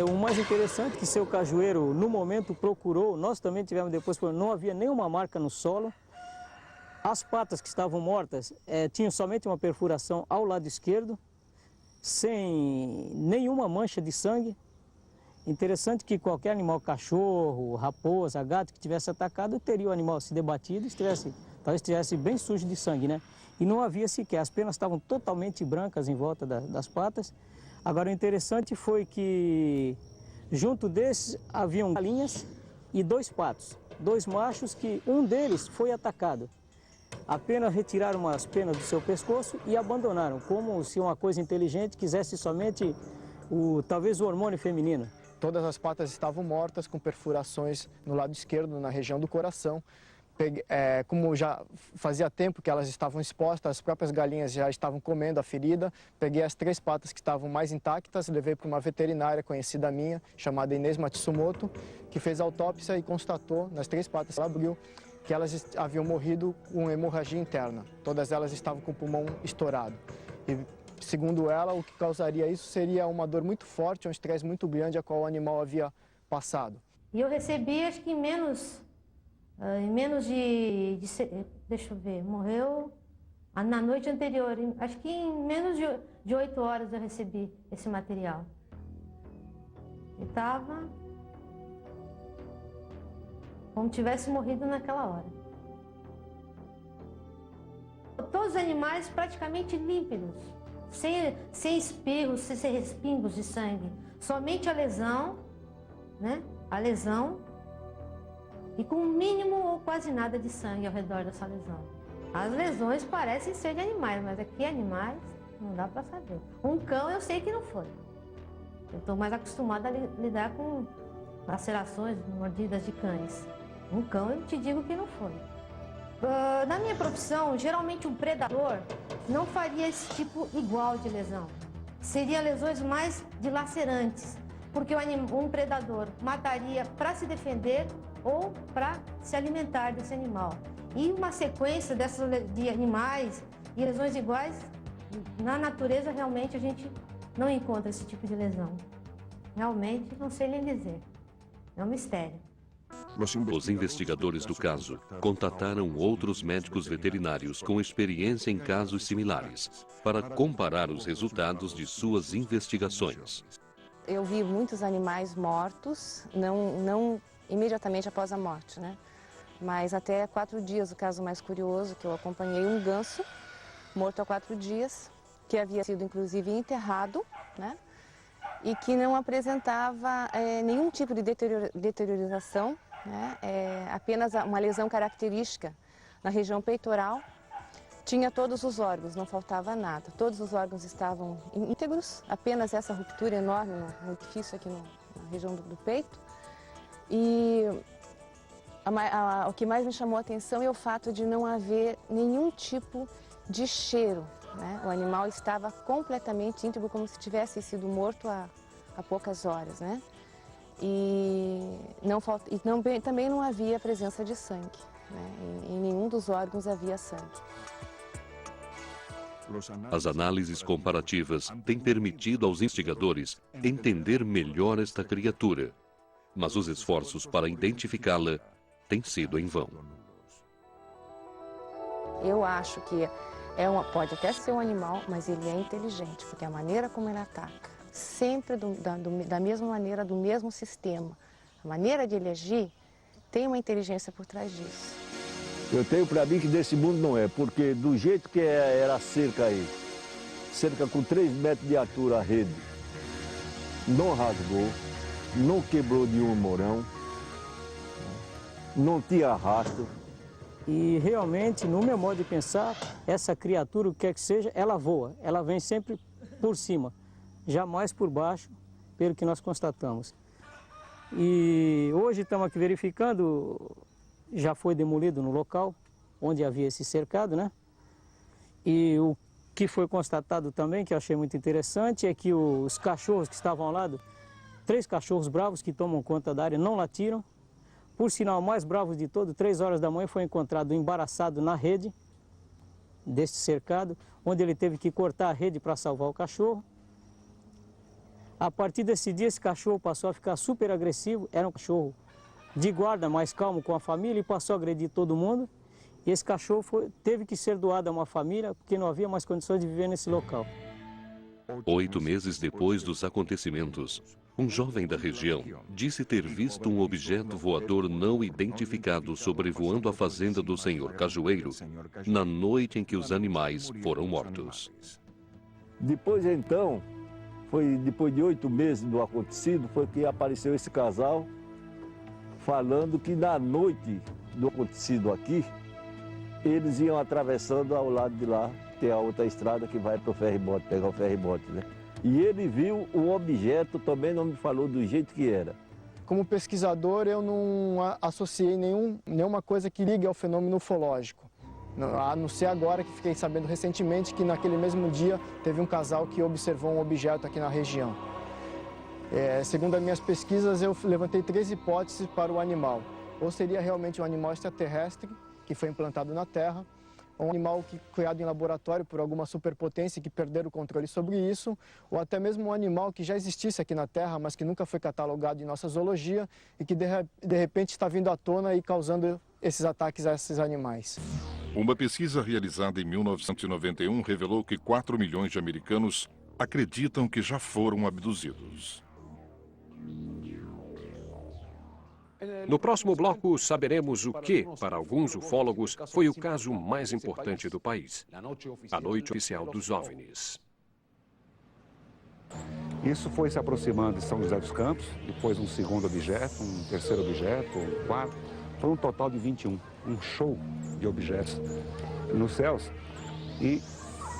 O mais interessante é que seu Cajueiro, no momento, procurou, nós também tivemos depois, não havia nenhuma marca no solo. As patas que estavam mortas tinham somente uma perfuração ao lado esquerdo, sem nenhuma mancha de sangue. Interessante que qualquer animal, cachorro, raposa, gato que tivesse atacado, teria o animal se debatido, talvez estivesse bem sujo de sangue, né? E não havia sequer, as penas estavam totalmente brancas em volta das patas. Agora o interessante foi que junto desses haviam galinhas e 2 patos, 2 machos que um deles foi atacado. Apenas retiraram as penas do seu pescoço e abandonaram, como se uma coisa inteligente quisesse somente talvez o hormônio feminino. Todas as patas estavam mortas, com perfurações no lado esquerdo, na região do coração. Como já fazia tempo que elas estavam expostas, as próprias galinhas já estavam comendo a ferida. Peguei as 3 patas que estavam mais intactas, levei para uma veterinária conhecida minha, chamada Inês Matsumoto, que fez a autópsia e constatou, nas 3 patas que ela abriu, que elas haviam morrido com hemorragia interna. Todas elas estavam com o pulmão estourado. E, segundo ela, o que causaria isso seria uma dor muito forte, um estresse muito grande, a qual o animal havia passado. E eu recebi, acho que em menos de deixa eu ver, morreu na noite anterior, acho que em menos de 8 horas eu recebi esse material. E estava como tivesse morrido naquela hora. Todos os animais praticamente límpidos, sem espirros, sem respingos de sangue. Somente a lesão, né? A lesão e com o mínimo ou quase nada de sangue ao redor dessa lesão. As lesões parecem ser de animais, mas aqui animais não dá para saber. Um cão eu sei que não foi. Eu estou mais acostumada a lidar com lacerações, mordidas de cães. Um cão eu te digo que não foi. Na minha profissão, geralmente um predador não faria esse tipo igual de lesão. Seria lesões mais dilacerantes, porque um predador mataria para se defender ou para se alimentar desse animal. E uma sequência de animais e lesões iguais, na natureza realmente a gente não encontra esse tipo de lesão. Realmente não sei nem dizer. É um mistério. Os investigadores do caso contataram outros médicos veterinários com experiência em casos similares para comparar os resultados de suas investigações. Eu vi muitos animais mortos, não imediatamente após a morte, né? Mas até 4 dias, o caso mais curioso, que eu acompanhei um ganso morto há 4 dias, que havia sido inclusive enterrado, né? E que não apresentava nenhum tipo de deteriorização, né? Apenas uma lesão característica na região peitoral. Tinha todos os órgãos, não faltava nada. Todos os órgãos estavam íntegros, apenas essa ruptura enorme no orifício aqui na região do peito. E o que mais me chamou a atenção é o fato de não haver nenhum tipo de cheiro, né? O animal estava completamente íntegro, como se tivesse sido morto há poucas horas, né? Também não havia presença de sangue, né? Em nenhum dos órgãos havia sangue. As análises comparativas têm permitido aos investigadores entender melhor esta criatura, mas os esforços para identificá-la têm sido em vão. Eu acho que pode até ser um animal, mas ele é inteligente, porque a maneira como ele ataca, sempre da mesma maneira, do mesmo sistema, a maneira de ele agir, tem uma inteligência por trás disso. Eu tenho para mim que desse mundo não é, porque do jeito que era a cerca aí, cerca com 3 metros de altura a rede, não rasgou, não quebrou nenhum morão, não tinha arrasto. E realmente, no meu modo de pensar, essa criatura, o que quer que seja, ela voa, ela vem sempre por cima, jamais por baixo, pelo que nós constatamos. E hoje estamos aqui verificando, já foi demolido no local onde havia esse cercado, né? E o que foi constatado também, que eu achei muito interessante, é que os cachorros que estavam ao lado, 3 cachorros bravos que tomam conta da área, não latiram. Por sinal, o mais bravo de todo, 3 horas da manhã, foi encontrado embaraçado na rede deste cercado, onde ele teve que cortar a rede para salvar o cachorro. A partir desse dia, esse cachorro passou a ficar super agressivo, era um cachorro de guarda, mais calmo com a família, e passou a agredir todo mundo. E esse cachorro teve que ser doado a uma família, porque não havia mais condições de viver nesse local. 8 meses depois dos acontecimentos, um jovem da região disse ter visto um objeto voador não identificado sobrevoando a fazenda do senhor Cajueiro na noite em que os animais foram mortos. Depois então, depois de 8 meses do acontecido, foi que apareceu esse casal falando que na noite do acontecido aqui, eles iam atravessando ao lado de lá, tem a outra estrada que vai para o ferryboat, pegar o ferryboat, né? E ele viu o objeto, também não me falou do jeito que era. Como pesquisador, eu não associei nenhuma coisa que ligue ao fenômeno ufológico. A não ser agora que fiquei sabendo recentemente que naquele mesmo dia teve um casal que observou um objeto aqui na região. Segundo as minhas pesquisas, eu levantei 3 hipóteses para o animal. Ou seria realmente um animal extraterrestre que foi implantado na Terra, um animal criado em laboratório por alguma superpotência que perderam o controle sobre isso, ou até mesmo um animal que já existisse aqui na Terra, mas que nunca foi catalogado em nossa zoologia e que de repente está vindo à tona e causando esses ataques a esses animais. Uma pesquisa realizada em 1991 revelou que 4 milhões de americanos acreditam que já foram abduzidos. No próximo bloco, saberemos o que, para alguns ufólogos, foi o caso mais importante do país, a Noite Oficial dos OVNIs. Isso foi se aproximando de São José dos Campos, depois um segundo objeto, um terceiro objeto, um quarto. Foi um total de 21, um show de objetos nos céus. E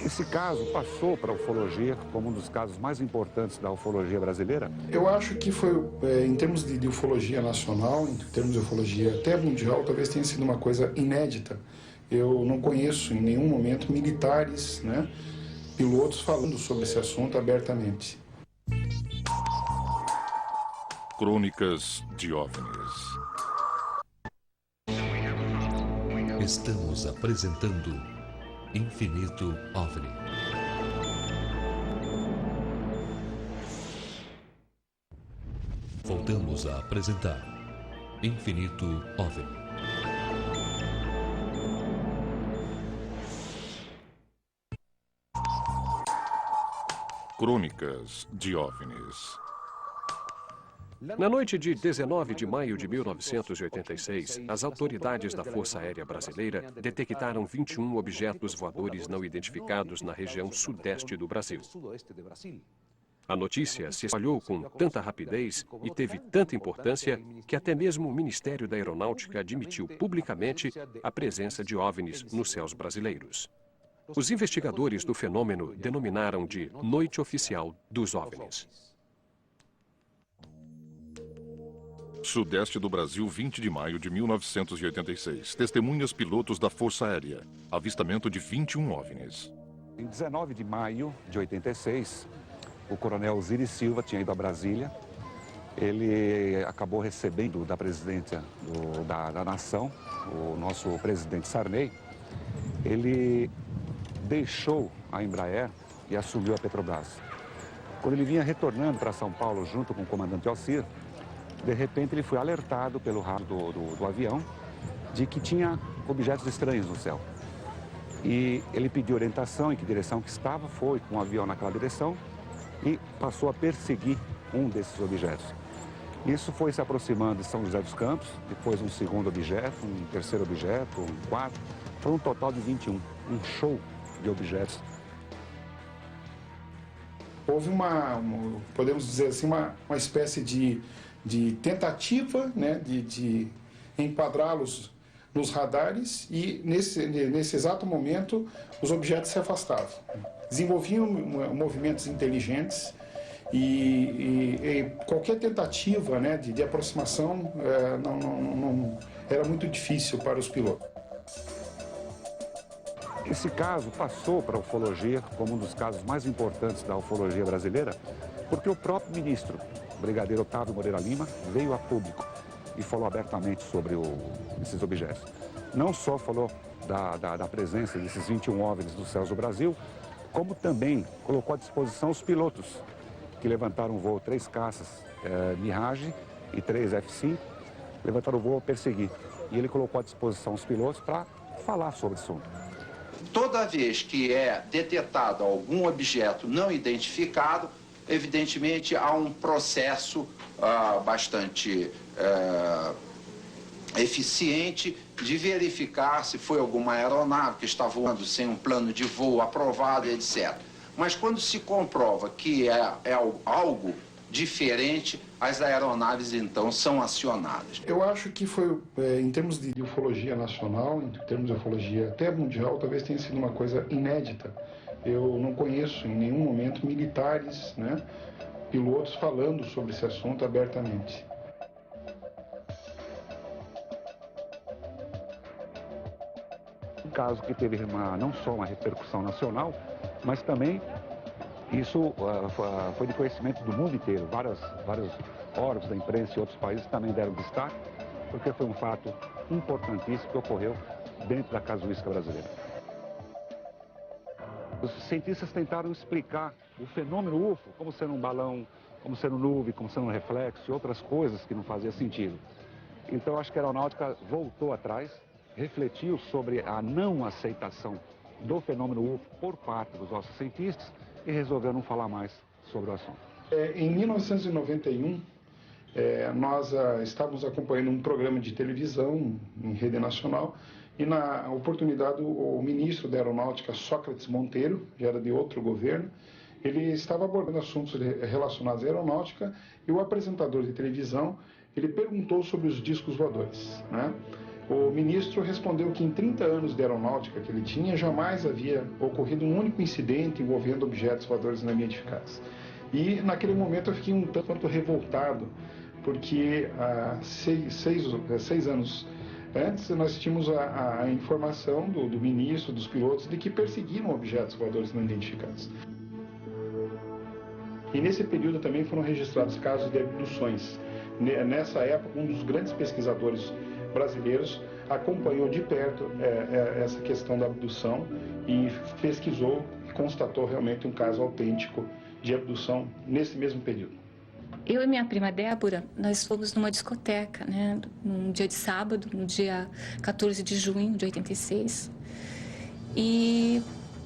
esse caso passou para a ufologia como um dos casos mais importantes da ufologia brasileira. Eu acho que foi, em termos de ufologia nacional, em termos de ufologia até mundial, talvez tenha sido uma coisa inédita. Eu não conheço em nenhum momento militares, né, pilotos falando sobre esse assunto abertamente. Crônicas de OVNIs. Estamos apresentando Infinito OVNI. Voltamos a apresentar Infinito OVNI. Crônicas de OVNIs. Na noite de 19 de maio de 1986, as autoridades da Força Aérea Brasileira detectaram 21 objetos voadores não identificados na região sudeste do Brasil. A notícia se espalhou com tanta rapidez e teve tanta importância que até mesmo o Ministério da Aeronáutica admitiu publicamente a presença de OVNIs nos céus brasileiros. Os investigadores do fenômeno denominaram de Noite Oficial dos OVNIs. Sudeste do Brasil, 20 de maio de 1986. Testemunhas pilotos da Força Aérea. Avistamento de 21 OVNIs. Em 19 de maio de 86, o coronel Osiris Silva tinha ido a Brasília. Ele acabou recebendo da presidência da nação, o nosso presidente Sarney. Ele deixou a Embraer e assumiu a Petrobras. Quando ele vinha retornando para São Paulo junto com o comandante Alcir, de repente ele foi alertado pelo rádio do avião de que tinha objetos estranhos no céu. E ele pediu orientação em que direção que estava, foi com o avião naquela direção e passou a perseguir um desses objetos. Isso foi se aproximando de São José dos Campos, depois um segundo objeto, um terceiro objeto, um quarto. Foi um total de 21, um show de objetos. Houve podemos dizer assim, uma espécie de tentativa, né, de enquadrá-los nos radares e nesse exato momento os objetos se afastavam. Desenvolviam movimentos inteligentes e qualquer tentativa, né, de aproximação não era muito difícil para os pilotos. Esse caso passou para a ufologia como um dos casos mais importantes da ufologia brasileira, porque o próprio ministro, o brigadeiro Otávio Moreira Lima, veio a público e falou abertamente sobre esses objetos. Não só falou da presença desses 21 OVNIs dos céus do Brasil, como também colocou à disposição os pilotos, que levantaram voo 3 caças Mirage e 3 F-5, levantaram o voo a perseguir. E ele colocou à disposição os pilotos para falar sobre isso. Toda vez que é detectado algum objeto não identificado, evidentemente há um processo bastante eficiente de verificar se foi alguma aeronave que está voando sem um plano de voo aprovado, etc. Mas quando se comprova que é algo diferente, as aeronaves então são acionadas. Eu acho que foi, em termos de ufologia nacional, em termos de ufologia até mundial, talvez tenha sido uma coisa inédita. Eu não conheço em nenhum momento militares, né, pilotos falando sobre esse assunto abertamente. Um caso que teve não só uma repercussão nacional, mas também isso foi de conhecimento do mundo inteiro. Vários órgãos da imprensa e outros países também deram destaque, porque foi um fato importantíssimo que ocorreu dentro da casuística brasileira. Os cientistas tentaram explicar o fenômeno UFO como sendo um balão, como sendo nuvem, como sendo um reflexo e outras coisas que não faziam sentido. Então, acho que a aeronáutica voltou atrás, refletiu sobre a não aceitação do fenômeno UFO por parte dos nossos cientistas e resolveu não falar mais sobre o assunto. Em 1991, nós estávamos acompanhando um programa de televisão em rede nacional e, na oportunidade, o ministro da Aeronáutica, Sócrates Monteiro, já era de outro governo, ele estava abordando assuntos relacionados à aeronáutica e o apresentador de televisão, ele perguntou sobre os discos voadores, né? O ministro respondeu que em 30 anos de aeronáutica que ele tinha, jamais havia ocorrido um único incidente envolvendo objetos voadores não identificados. E naquele momento eu fiquei um tanto quanto revoltado, porque há 6 anos antes nós tínhamos a informação do ministro, dos pilotos, de que perseguiram objetos voadores não identificados. E nesse período também foram registrados casos de abduções. Nessa época, um dos grandes pesquisadores brasileiros acompanhou de perto essa questão da abdução e pesquisou e constatou realmente um caso autêntico de abdução nesse mesmo período. Eu e minha prima Débora, nós fomos numa discoteca, né, num dia de sábado, no dia 14 de junho de 86. E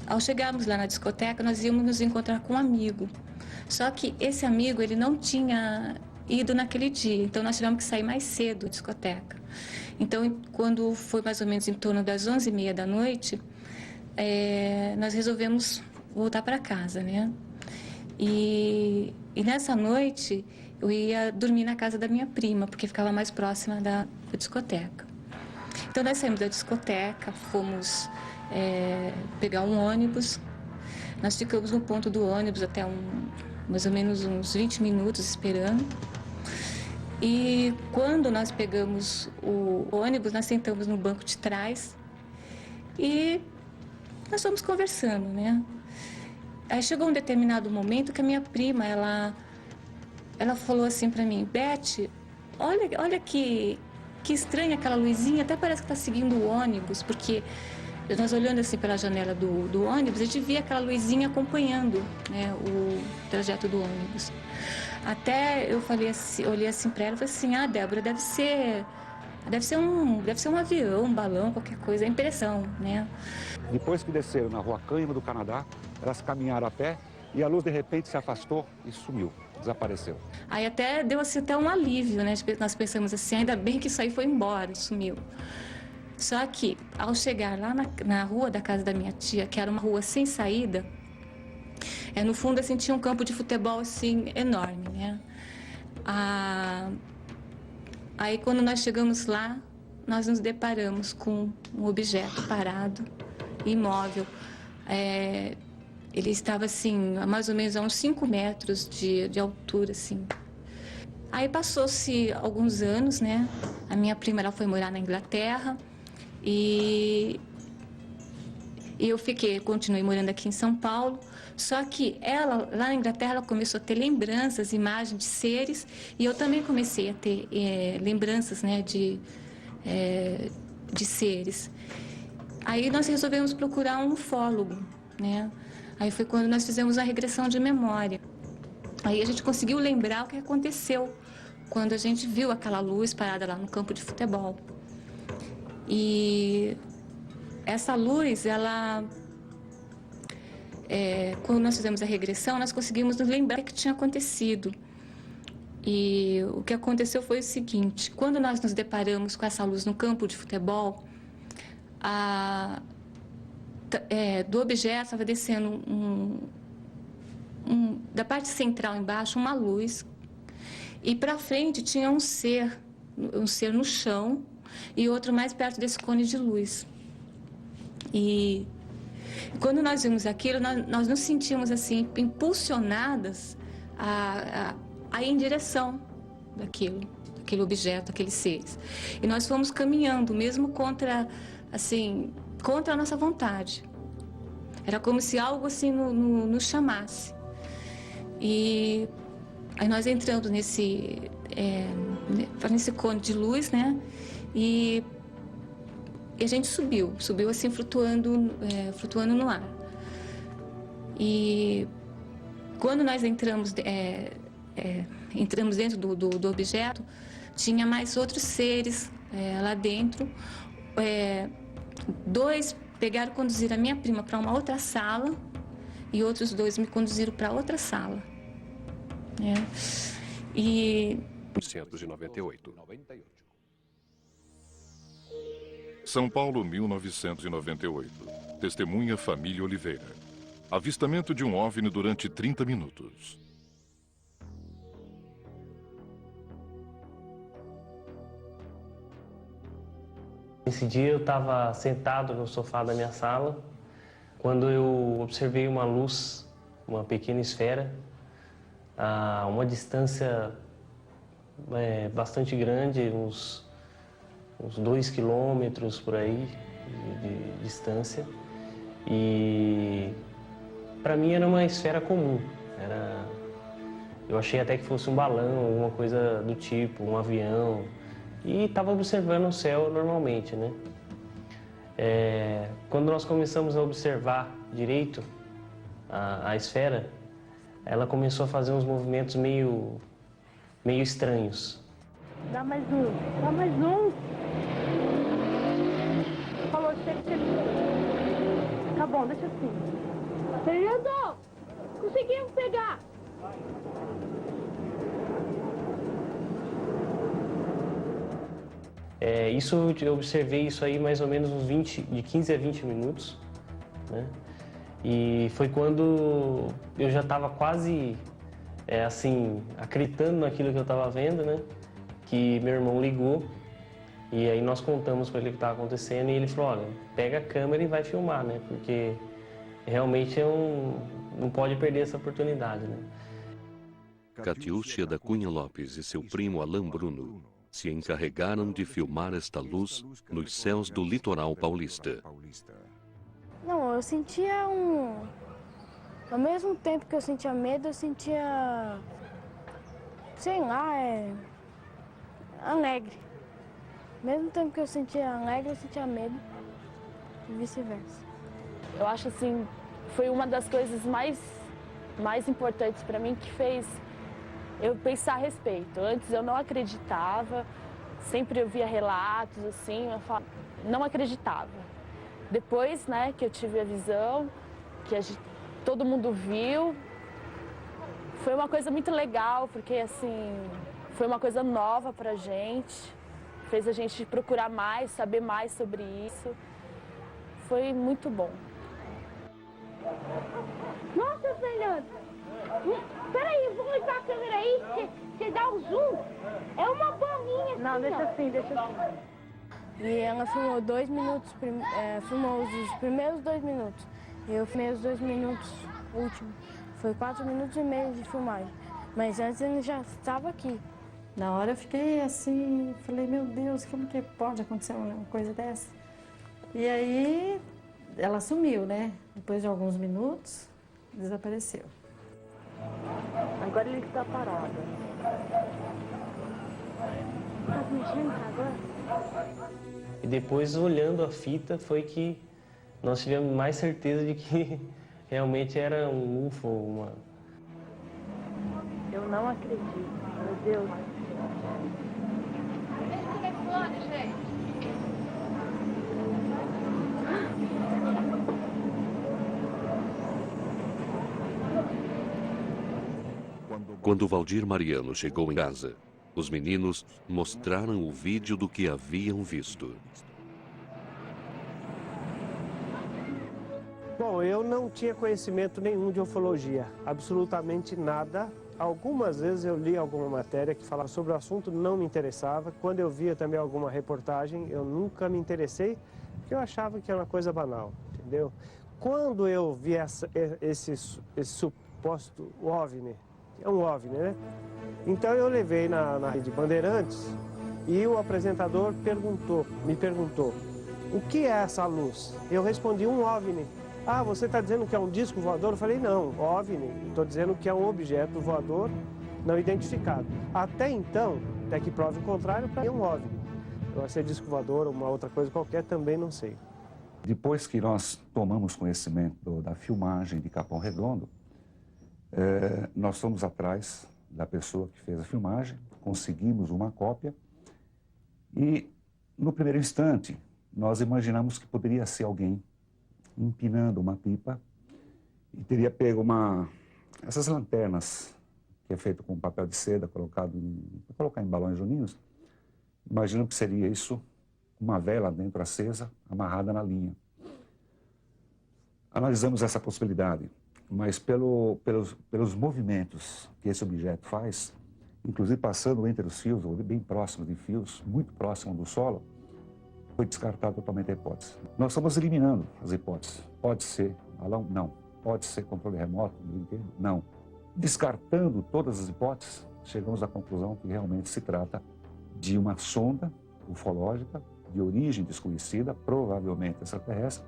ao chegarmos lá na discoteca, nós íamos nos encontrar com um amigo. Só que esse amigo, ele não tinha ido naquele dia, então nós tivemos que sair mais cedo da discoteca. Então, quando foi mais ou menos em torno das 11h30 da noite, nós resolvemos voltar para casa, né? E nessa noite, eu ia dormir na casa da minha prima, porque ficava mais próxima da discoteca. Então, nós saímos da discoteca, fomos pegar um ônibus. Nós ficamos no ponto do ônibus até mais ou menos uns 20 minutos esperando. E quando nós pegamos o ônibus, nós sentamos no banco de trás e nós fomos conversando, né? Aí chegou um determinado momento que a minha prima, ela falou assim para mim: Beth, olha que estranha aquela luzinha, até parece que está seguindo o ônibus, porque nós olhando assim pela janela do ônibus, a gente via aquela luzinha acompanhando, né, o trajeto do ônibus. Até eu falei assim, olhei assim para ela e falei assim: ah, Débora, deve ser um avião, um balão, qualquer coisa, é impressão, né? Depois que desceram na rua Cânhamo do Canadá, elas caminharam a pé e a luz de repente se afastou e sumiu, desapareceu. Aí até deu assim, até um alívio, né? Nós pensamos assim, ainda bem que isso aí foi embora, sumiu. Só que, ao chegar lá na rua da casa da minha tia, que era uma rua sem saída, no fundo, assim, tinha um campo de futebol, assim, enorme, né? Aí, quando nós chegamos lá, nós nos deparamos com um objeto parado, imóvel. Ele estava, assim, mais ou menos a uns 5 metros de altura, assim. Aí passou-se alguns anos, né? A minha prima, ela foi morar na Inglaterra e eu continuei morando aqui em São Paulo. Só que ela, lá na Inglaterra, ela começou a ter lembranças, imagens de seres, e eu também comecei a ter lembranças, né, de seres. Aí nós resolvemos procurar um ufólogo, né? Aí foi quando nós fizemos a regressão de memória. Aí a gente conseguiu lembrar o que aconteceu quando a gente viu aquela luz parada lá no campo de futebol. E essa luz, quando nós fizemos a regressão, nós conseguimos nos lembrar o que tinha acontecido. E o que aconteceu foi o seguinte: quando nós nos deparamos com essa luz no campo de futebol, do objeto estava descendo da parte central embaixo uma luz, e para frente tinha um ser no chão e outro mais perto desse cone de luz. E quando nós vimos aquilo, nós nos sentimos assim impulsionadas a ir em direção daquele objeto, daqueles seres. E nós fomos caminhando, mesmo contra a nossa vontade. Era como se algo assim nos chamasse. E aí nós entramos nesse cone de luz, né? E a gente subiu assim, flutuando no ar. E quando nós entramos dentro do objeto, tinha mais outros seres lá dentro. Dois pegaram e conduziram a minha prima para uma outra sala e outros dois me conduziram para outra sala. E 1998. São Paulo, 1998. Testemunha família Oliveira. Avistamento de um OVNI durante 30 minutos. Nesse dia eu estava sentado no sofá da minha sala, quando eu observei uma luz, uma pequena esfera, a uma distância bastante grande, uns 2 quilômetros por aí de distância. E para mim era uma esfera comum. Eu achei até que fosse um balão, alguma coisa do tipo, um avião. E estava observando o céu normalmente, né? Quando nós começamos a observar direito a esfera, ela começou a fazer uns movimentos meio estranhos. Dá mais um. Dá mais um. Falou, chega. Tá bom, deixa assim. Fernando! Conseguimos pegar! Eu observei isso aí mais ou menos de 15 a 20 minutos, né? E foi quando eu já estava quase, acreditando naquilo que eu estava vendo, né? Que meu irmão ligou e aí nós contamos para ele o que estava acontecendo e ele falou, olha, pega a câmera e vai filmar, né? Porque realmente não pode perder essa oportunidade, né? Catiúcia da Cunha Lopes e seu primo Alain Bruno se encarregaram de filmar esta luz nos céus do litoral paulista. Não, eu sentia ao mesmo tempo que eu sentia medo, eu sentia, sei lá, alegre. Ao mesmo tempo que eu sentia alegre, eu sentia medo e vice-versa. Eu acho assim, foi uma das coisas mais importantes para mim que fez eu pensar a respeito. Antes eu não acreditava, sempre eu via relatos assim, não acreditava. Depois, né, que eu tive a visão, que todo mundo viu, foi uma coisa muito legal, porque assim, foi uma coisa nova pra gente, fez a gente procurar mais, saber mais sobre isso. Foi muito bom. Nossa, Fernando! Peraí, vou ligar a câmera aí, você dá o zoom, é uma bolinha assim. Não, deixa assim, deixa assim. E ela filmou 2 minutos, filmou os primeiros 2 minutos. E eu filmei os 2 minutos últimos. Foi 4 minutos e meio de filmagem. Mas antes ele já estava aqui. Na hora eu fiquei assim, falei, meu Deus, como que pode acontecer uma coisa dessa? E aí ela sumiu, né? Depois de alguns minutos, desapareceu. Agora ele está parado. Tá mexendo agora? E depois, olhando a fita, foi que nós tivemos mais certeza de que realmente era um UFO, Eu não acredito, meu Deus. Quando Valdir Mariano chegou em casa, os meninos mostraram o vídeo do que haviam visto. Bom, eu não tinha conhecimento nenhum de ufologia, absolutamente nada. Algumas vezes eu li alguma matéria que falava sobre o assunto, não me interessava. Quando eu via também alguma reportagem, eu nunca me interessei, porque eu achava que era uma coisa banal, entendeu? Quando eu vi esse suposto OVNI, é um OVNI, né? Então eu levei na Rede Bandeirantes e o apresentador me perguntou, o que é essa luz? Eu respondi, um OVNI. Ah, você está dizendo que é um disco voador? Eu falei, não, OVNI, estou dizendo que é um objeto voador não identificado. Até então, até que prove o contrário, para mim é um OVNI. Vai ser disco voador ou uma outra coisa qualquer, também não sei. Depois que nós tomamos conhecimento da filmagem de Capão Redondo, nós fomos atrás da pessoa que fez a filmagem, conseguimos uma cópia e, no primeiro instante, nós imaginamos que poderia ser alguém empinando uma pipa e teria pego essas lanternas que é feito com papel de seda colocar em balões juninos. Imagino que seria isso, uma vela dentro acesa, amarrada na linha. Analisamos essa possibilidade, mas pelos movimentos que esse objeto faz, inclusive passando entre os fios, ou bem próximo de fios, muito próximo do solo, foi descartada totalmente a hipótese. Nós estamos eliminando as hipóteses. Pode ser balão? Não. Pode ser controle remoto do brinquedo? Não. Descartando todas as hipóteses, chegamos à conclusão que realmente se trata de uma sonda ufológica de origem desconhecida, provavelmente extraterrestre.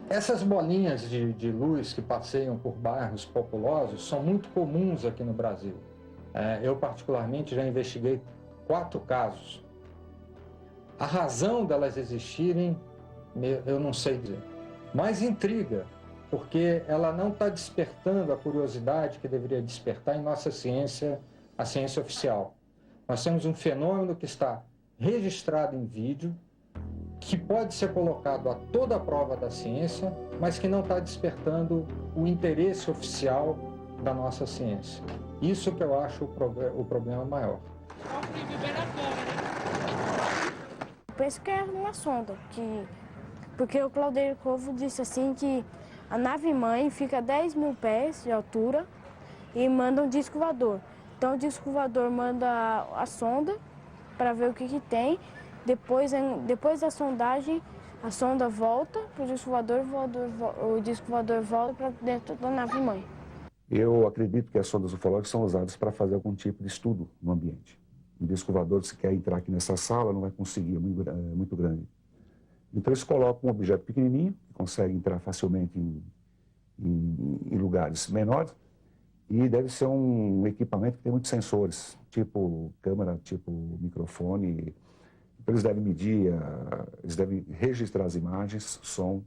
Essas bolinhas de luz que passeiam por bairros populosos são muito comuns aqui no Brasil. Eu, particularmente, já investiguei 4 casos. A razão delas existirem, eu não sei dizer. Mas intriga, porque ela não está despertando a curiosidade que deveria despertar em nossa ciência, a ciência oficial. Nós temos um fenômeno que está registrado em vídeo, que pode ser colocado a toda a prova da ciência, mas que não está despertando o interesse oficial da nossa ciência. Isso que eu acho o problema maior. Eu penso que é uma sonda, porque o Claudeiro Covo disse assim que a nave-mãe fica a 10 mil pés de altura e manda um disco voador. Então o disco voador manda a sonda para ver o que tem. Depois da sondagem, a sonda volta para o disco voador, o disco voador volta para dentro da nave-mãe. Eu acredito que as sondas ufológicas são usadas para fazer algum tipo de estudo no ambiente. Um disco voador, se quer entrar aqui nessa sala, não vai conseguir, é muito grande. Então eles colocam um objeto pequenininho, que consegue entrar facilmente em lugares menores, e deve ser um equipamento que tem muitos sensores, tipo câmera, tipo microfone. Então eles devem medir, eles devem registrar as imagens, som,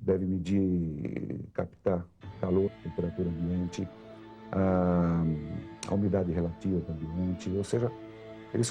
devem medir, captar calor, temperatura ambiente, a umidade relativa do ambiente, ou seja, eles